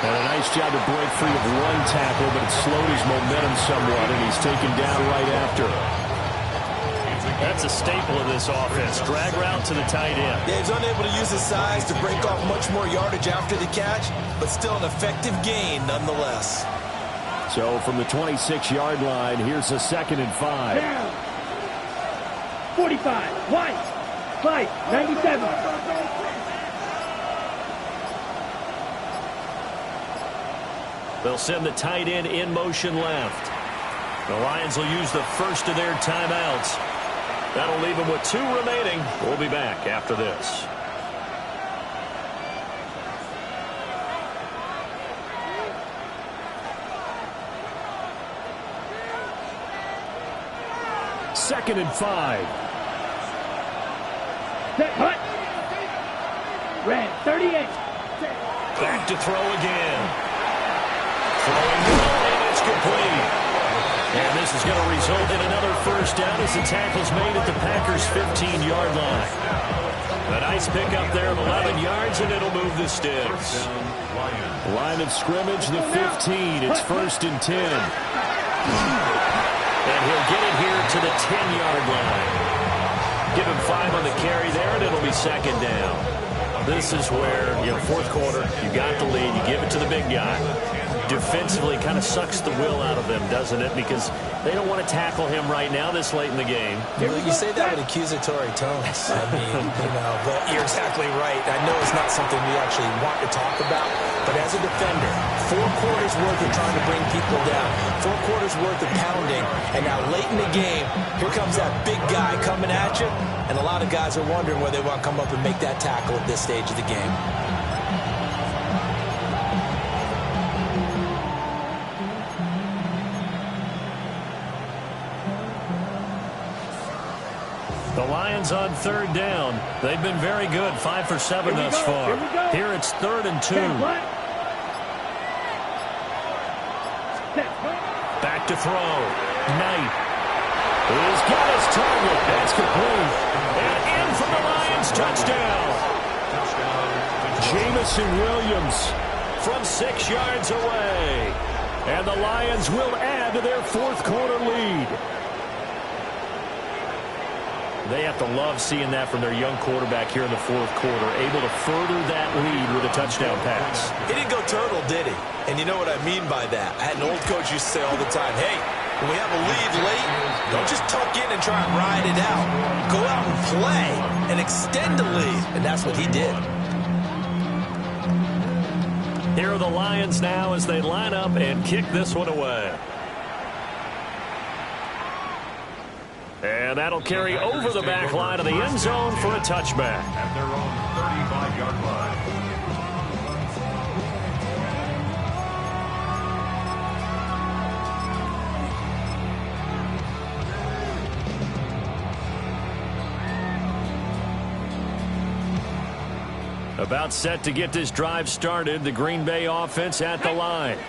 And a nice job to break free of one tackle, but it slowed his momentum somewhat, and he's taken down right after. That's a staple of this offense. Drag route to the tight end. Yeah, he's unable to use his size to break off much more yardage after the catch, but still an effective gain nonetheless. So from the 26-yard line, here's a 2nd and 5. Down. 45. White. Fight. 97. They'll send the tight end in motion left. The Lions will use the first of their timeouts. That'll leave them with 2 remaining. We'll be back after this. Second and 5. Set. Hut. Red. 38. Back to throw again. Throwing, and it's complete. And this is going to result in another first down as the tackle's made at the Packers' 15-yard line. A nice pickup there of 11 yards, and it'll move the sticks. Line of scrimmage, the 15. It's 1st and 10. And he'll get it here to the 10-yard line. Give him 5 on the carry there, and it'll be 2nd down. This is where, 4th quarter, you got the lead, you give it to the big guy. Defensively kind of sucks the will out of them, doesn't it? Because they don't want to tackle him right now this late in the game. You say that with accusatory tones. I mean, but you're exactly right. I know it's not something we actually want to talk about, but as a defender, 4 quarters worth of trying to bring people down, 4 quarters worth of pounding, and now late in the game, here comes that big guy coming at you, and a lot of guys are wondering whether they want to come up and make that tackle at this stage of the game. The Lions on 3rd down. They've been very good, 5 for 7 thus far. Here it's 3rd and 2. Back to throw. Knight. He's got his target. That's complete. And in for the Lions touchdown. Jamison Williams from 6 yards away. And the Lions will add to their 4th quarter lead. They have to love seeing that from their young quarterback here in the 4th quarter, able to further that lead with a touchdown pass. He didn't go turtle, did he? And you know what I mean by that. I had an old coach used to say all the time, hey, when we have a lead late, don't just tuck in and try and ride it out. Go out and play and extend the lead. And that's what he did. Here are the Lions now as they line up and kick this one away. And that'll carry over the back line of the end zone for a touchback. At their own 35-yard line. About set to get this drive started, the Green Bay offense at the line.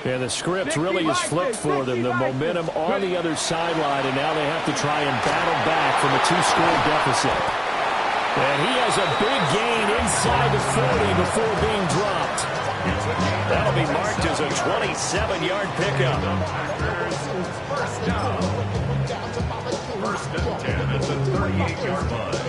And the script really is flipped for them. The momentum on the other sideline, and now they have to try and battle back from a 2-score deficit. And he has a big gain inside the 40 before being dropped. That'll be marked as a 27-yard pickup. First down. 1st and 10 at the 38-yard line.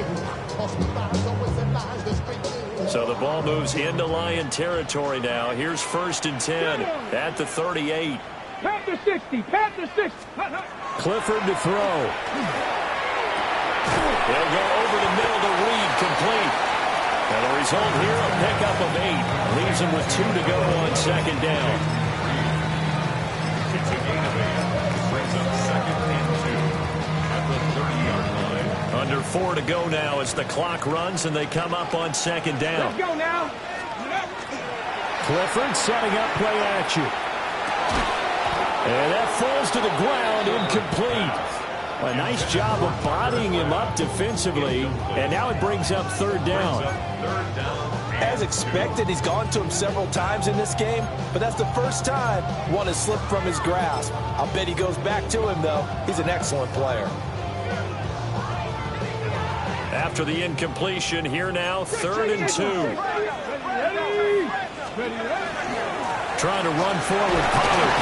So the ball moves into Lion territory now. Here's 1st and 10 at the 38. Panther 60. Panther 60. Clifford to throw. They'll go over the middle to Reed, complete. And the result here, a pickup of 8. Leaves him with 2 to go on 2nd down. It's a gain of 8. Brings up 2nd and 2 at the 30-yard line. Under 4 to go now as the clock runs and they come up on 2nd down. Let's go now. Clifford setting up play action. And that falls to the ground, incomplete. A nice job of bodying him up defensively, and now it brings up 3rd down. 3rd down As expected, he's gone to him several times in this game, but that's the first time one has slipped from his grasp. I'll bet he goes back to him, though. He's an excellent player. After the incompletion, here now, 3rd and 2. Trying to run forward, Pollard.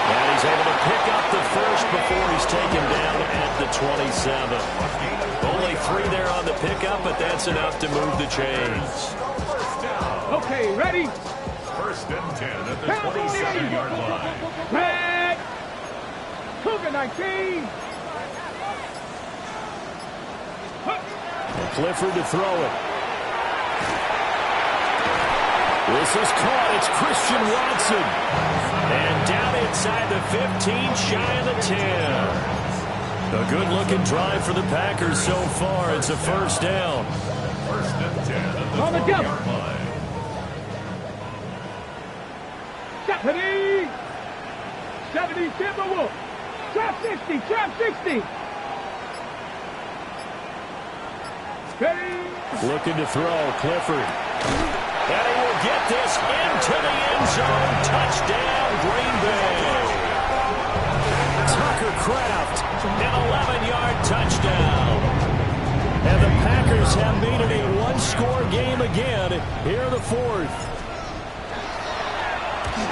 And he's able to pick up the first before he's taken down at the 27. Only 3 there on the pickup, but that's enough to move the chains. Okay, ready? 1st and 10 at the 27-yard line. Red. Cougar 19. And Clifford to throw it. This is caught. It's Christian Watson. And down inside the 15, shy of the 10. A good-looking drive for the Packers so far. It's a 1st down. 1st and 10 at the On the 20-yard line. 70 Timberwolves. Trap 60, trap 60. Ready? Looking to throw, Clifford. And he will get this into the end zone. Touchdown, Green Bay. Tucker Kraft, an 11-yard touchdown. And the Packers have made it a one-score game again here in the 4th.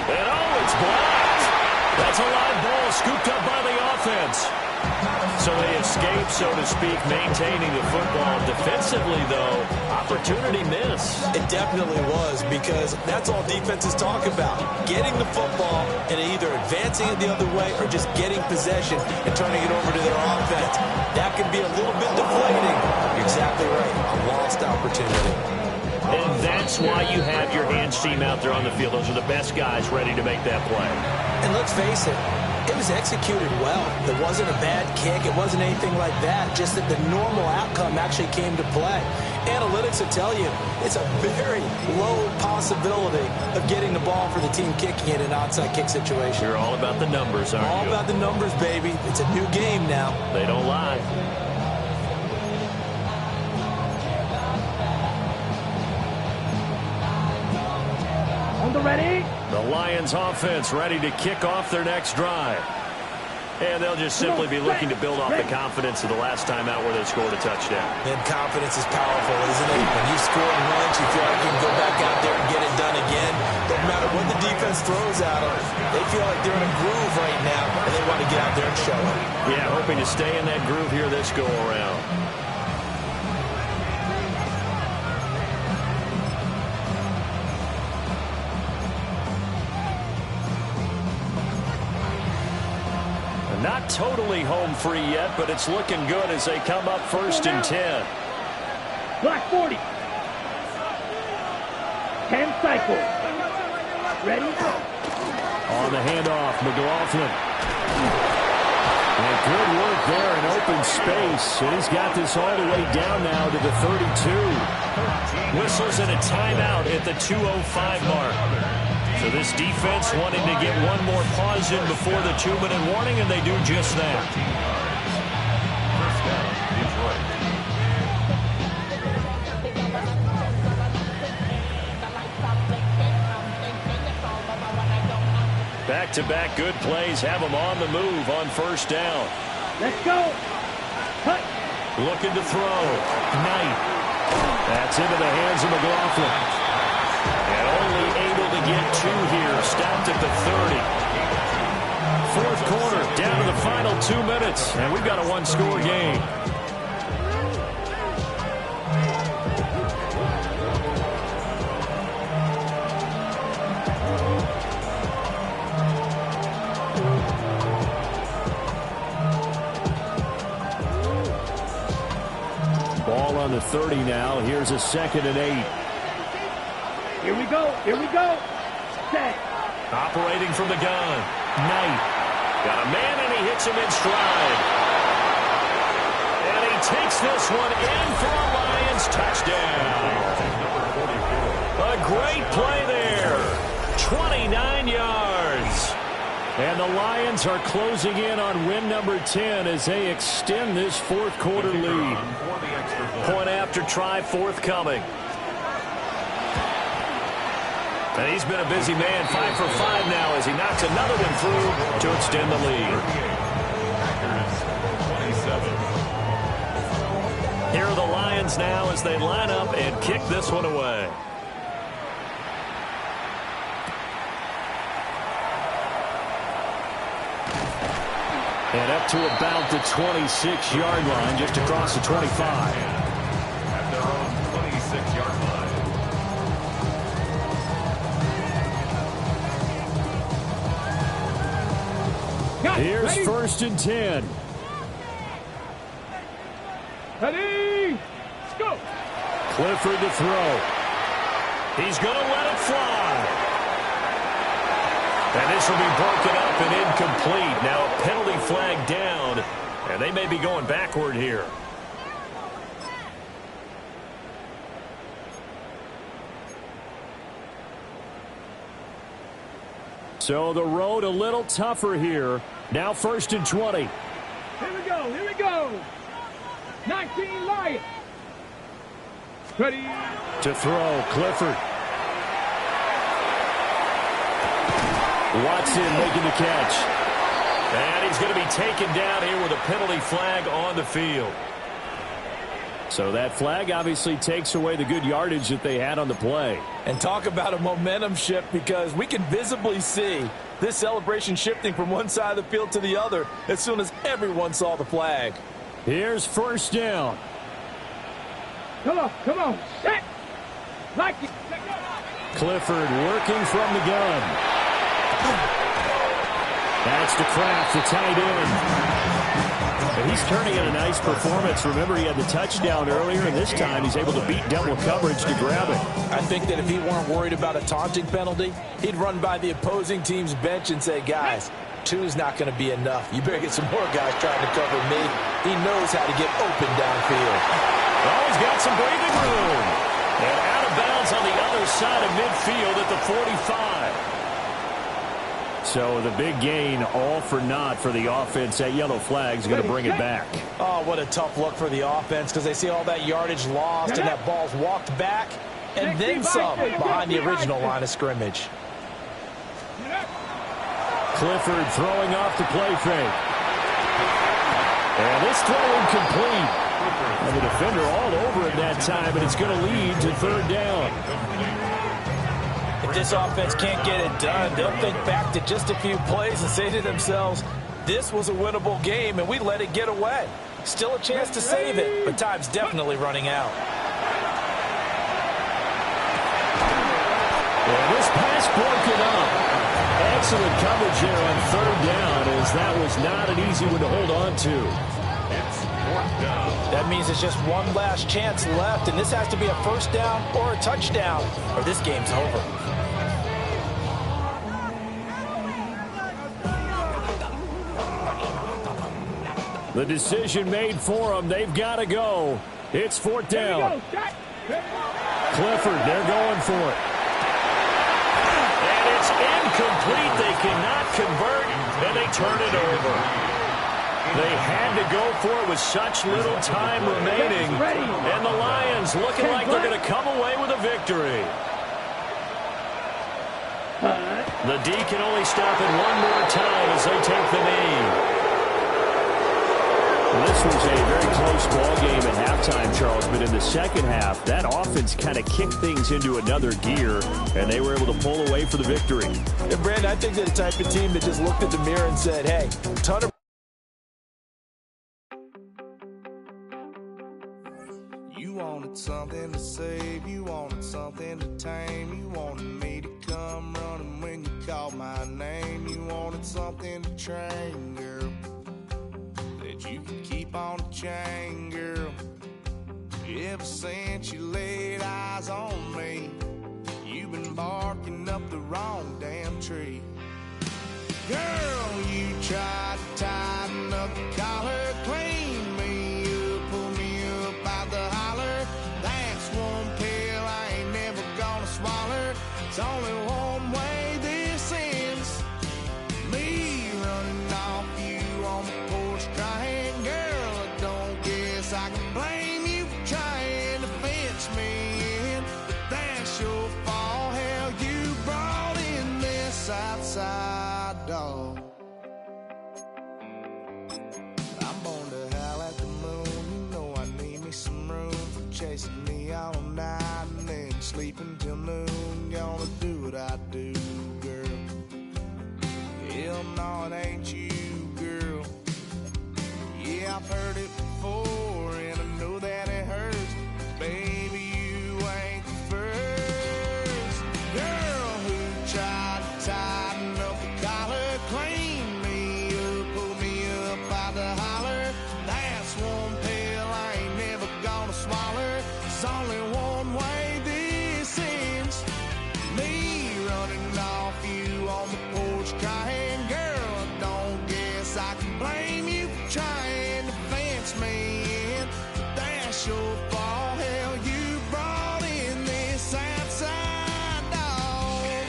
And it's blocked. That's a live ball scooped up by the offense. So they escape, so to speak, maintaining the football. Defensively, though, opportunity miss. It definitely was, because that's all defenses talk about. Getting the football and either advancing it the other way or just getting possession and turning it over to their offense. That can be a little bit deflating. You're exactly right. A lost opportunity. And that's why you have your hands team out there on the field. Those are the best guys ready to make that play. And let's face it, it was executed well. It wasn't a bad kick. It wasn't anything like that. Just that the normal outcome actually came to play. Analytics will tell you it's a very low possibility of getting the ball for the team kicking it in an onside kick situation. You're all about the numbers, aren't you? All about the numbers, baby. It's a new game now. They don't lie. On the ready? The Lions offense ready to kick off their next drive. And they'll just simply be looking to build off the confidence of the last time out where they scored a touchdown. And confidence is powerful, isn't it? When you score once, you feel like you can go back out there and get it done again. No matter what the defense throws at them, they feel like they're in a groove right now, and they want to get out there and show it. Yeah, hoping to stay in that groove here this go-around. Not totally home free yet, but it's looking good as they come up 1st and 10. Black 40. 10 cycles. Ready? On the handoff, McLaughlin. And good work there in open space. And he's got this all the way down now to the 32. Whistles and a timeout at the 2:05 mark. So this defense wanting to get one more pause in before the 2-minute warning, and they do just that. 1st down, Detroit. Back-to-back good plays have them on the move on 1st down. Let's go. Cut. Looking to throw. Knight. That's into the hands of McLaughlin. And only able to get 2 here. Stopped at the 30. 4th quarter, down to the final 2 minutes. And we've got a one-score game. Ball on the 30 now. Here's a 2nd and 8. Here we go. Here we go. Set. Operating from the gun. Knight. Got a man, and he hits him in stride. And he takes this one in for a Lions touchdown. A great play there. 29 yards. And the Lions are closing in on win number 10 as they extend this 4th quarter lead. Point after try forthcoming. And he's been a busy man, 5 for 5 now as he knocks another one through to extend the lead. Packers 27. Here are the Lions now as they line up and kick this one away. And up to about the 26-yard line, just across the 25. At their own 26-yard line. Here's ready? 1st and 10. Ready? Let's go. Clifford to throw. He's going to let it fly. And this will be broken up and incomplete. Now a penalty flag down, and they may be going backward here. So the road a little tougher here. Now 1st and 20. Here we go. Here we go. 19 Lions. Ready? To throw, Clifford. Watson making the catch. And he's going to be taken down here with a penalty flag on the field. So that flag obviously takes away the good yardage that they had on the play. And talk about a momentum shift, because we can visibly see this celebration shifting from one side of the field to the other as soon as everyone saw the flag. Here's 1st down. Come on. Come on. Set. Like it. Set, go. Clifford working from the gun. That's to Kraft, the tight end. And he's turning in a nice performance. Remember, he had the touchdown earlier, and this time he's able to beat double coverage to grab it. I think that if he weren't worried about a taunting penalty, he'd run by the opposing team's bench and say, guys, 2's not going to be enough. You better get some more guys trying to cover me. He knows how to get open downfield. Oh, he's got some breathing room. And out of bounds on the other side of midfield at the 45. So the big gain, all for naught for the offense. That yellow flag's going to bring it back. Oh, what a tough look for the offense, because they see all that yardage lost and that ball's walked back and then some behind the original line of scrimmage. Clifford throwing off the play fake. And this throw incomplete. And the defender all over it that time, but it's going to lead to 3rd down. If this offense can't get it done, they'll think back to just a few plays and say to themselves, this was a winnable game and we let it get away. Still a chance to save it, but time's definitely running out. And this pass broken up. Excellent coverage there on 3rd down, as that was not an easy one to hold on to. It's 4th down. That means it's just one last chance left, and this has to be a 1st down or a touchdown, or this game's over. The decision made for them. They've got to go. It's 4th down. Clifford, they're going for it. And it's incomplete. They cannot convert, and they turn it over. They had to go for it with such little time remaining. And the Lions looking like they're going to come away with a victory. The D can only stop it one more time as they take the knee. This was a very close ball game at halftime, Charles, but in the second half, that offense kind of kicked things into another gear, and they were able to pull away for the victory. And Brandon, I think they're the type of team that just looked at the mirror and said, hey, ton of... You wanted something to save, you wanted something to tame, you wanted me to come running when you called my name, you wanted something to train, girl, that you could keep on the chain, girl. Ever since you laid eyes on me, you've been barking up the wrong damn tree. Girl, you tried to tighten up the collar, clean me up, pull me up out the holler. That's one pill I ain't never gonna swallow. It's only one way this ends. Me running off you on the porch crying. Girl, I don't guess I can blame you for trying to fence me in, but that's your fault. Hell, you broke dog. I'm born to howl at the moon. You know I need me some room for chasing me all night and then sleeping till noon. Gonna do what I do, girl. Hell no, it ain't you, girl. Yeah, I've heard it before, and I know that it hurts. Baby, you ain't the first girl who tried to tighten up the collar, clean me up, pull me up by the holler. That's one pill I ain't never gonna swallow. It's only one way this ends. Me running off you on the porch crying, girl, I don't guess I can blame you for trying to fence me in. But that's your fault, hell, you brought in this outside dog.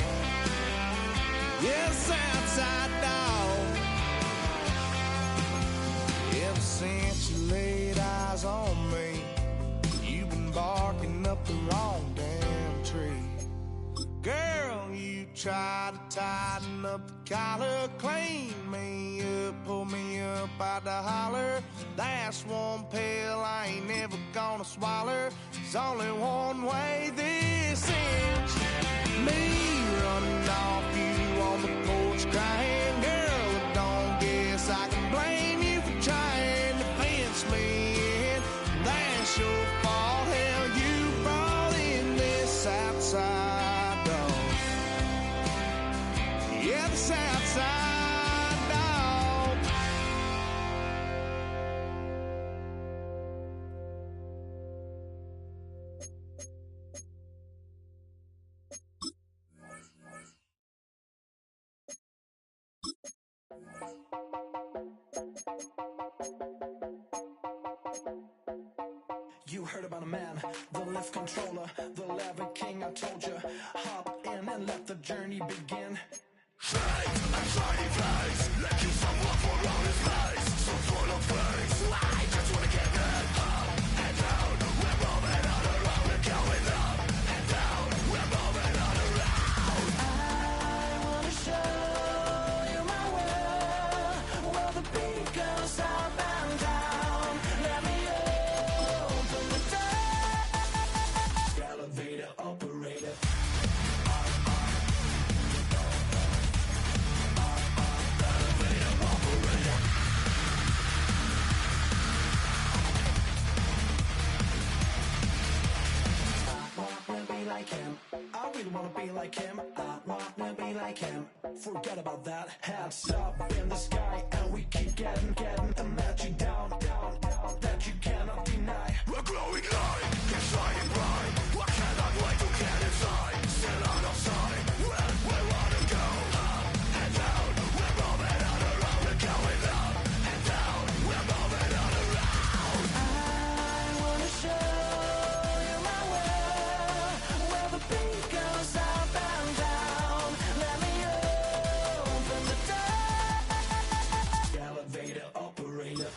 Yes, outside dog. Ever since you laid eyes on me, you've been barking up the wrong damn tree. Girl, you try to tighten up the collar, clean me up, pull me up by the holler. That's one pill I ain't never gonna swallow. There's only one way this ends. Me running off you on the porch crying, girl, I don't guess I can blame you for trying to fence me in. That's your fault, hell, you brought in this outside dog. Yeah, this outside dog. You heard about a man, the lift controller, the lever king. I told you, hop in and let the journey begin. I wanna show you my world, where the beat goes up and down. Let me open the door. Elevator operator. Like him, I really wanna be like him. I wanna be like him. Forget about that. Hands up in the sky, and we keep getting the magic down, that you cannot deny. We're glowing light, keep shining bright. I cannot wait to get inside. Still out of sight. Where we wanna go, up and down. We're moving on around. We're going up and down. We're moving on around. I wanna show you my world, where the beat goes up and down. Let me open the door. Elevator operator.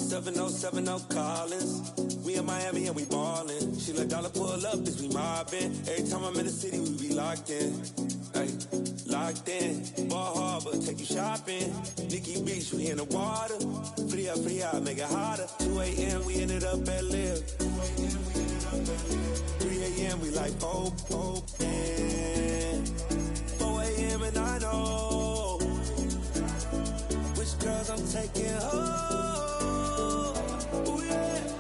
707 Collins. We in Miami and we ballin'. She let dollar pull up, bitch, we mobbin'. Every time I'm in the city, we be locked in. Ay, locked in. Ball Harbor, take you shopping. Nikki Beach, we in the water. Free up, make it hotter. 2 a.m., we ended up at Live. 3 a.m., we like oh, and 4 a.m. and I know which girls I'm taking home. Ooh, yeah.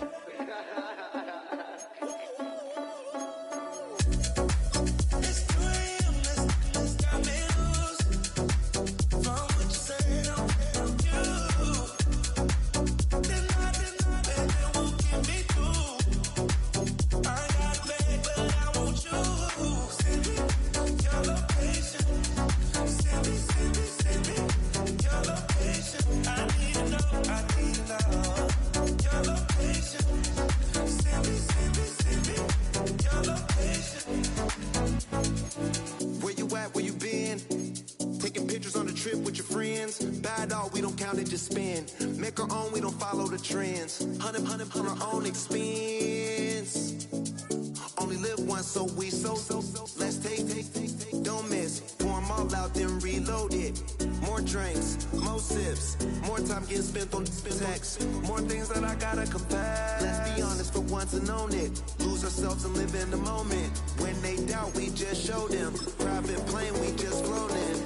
Just spin, make our own, we don't follow the trends. 100 on our own expense. Only live once, so we so let's take, don't miss. Pour 'em all out, then reload it. More drinks, more sips, more time getting spent on text. More things that I gotta compare. Let's be honest for once and own it. Lose ourselves and live in the moment. When they doubt, we just show them. Private plane, we just floating.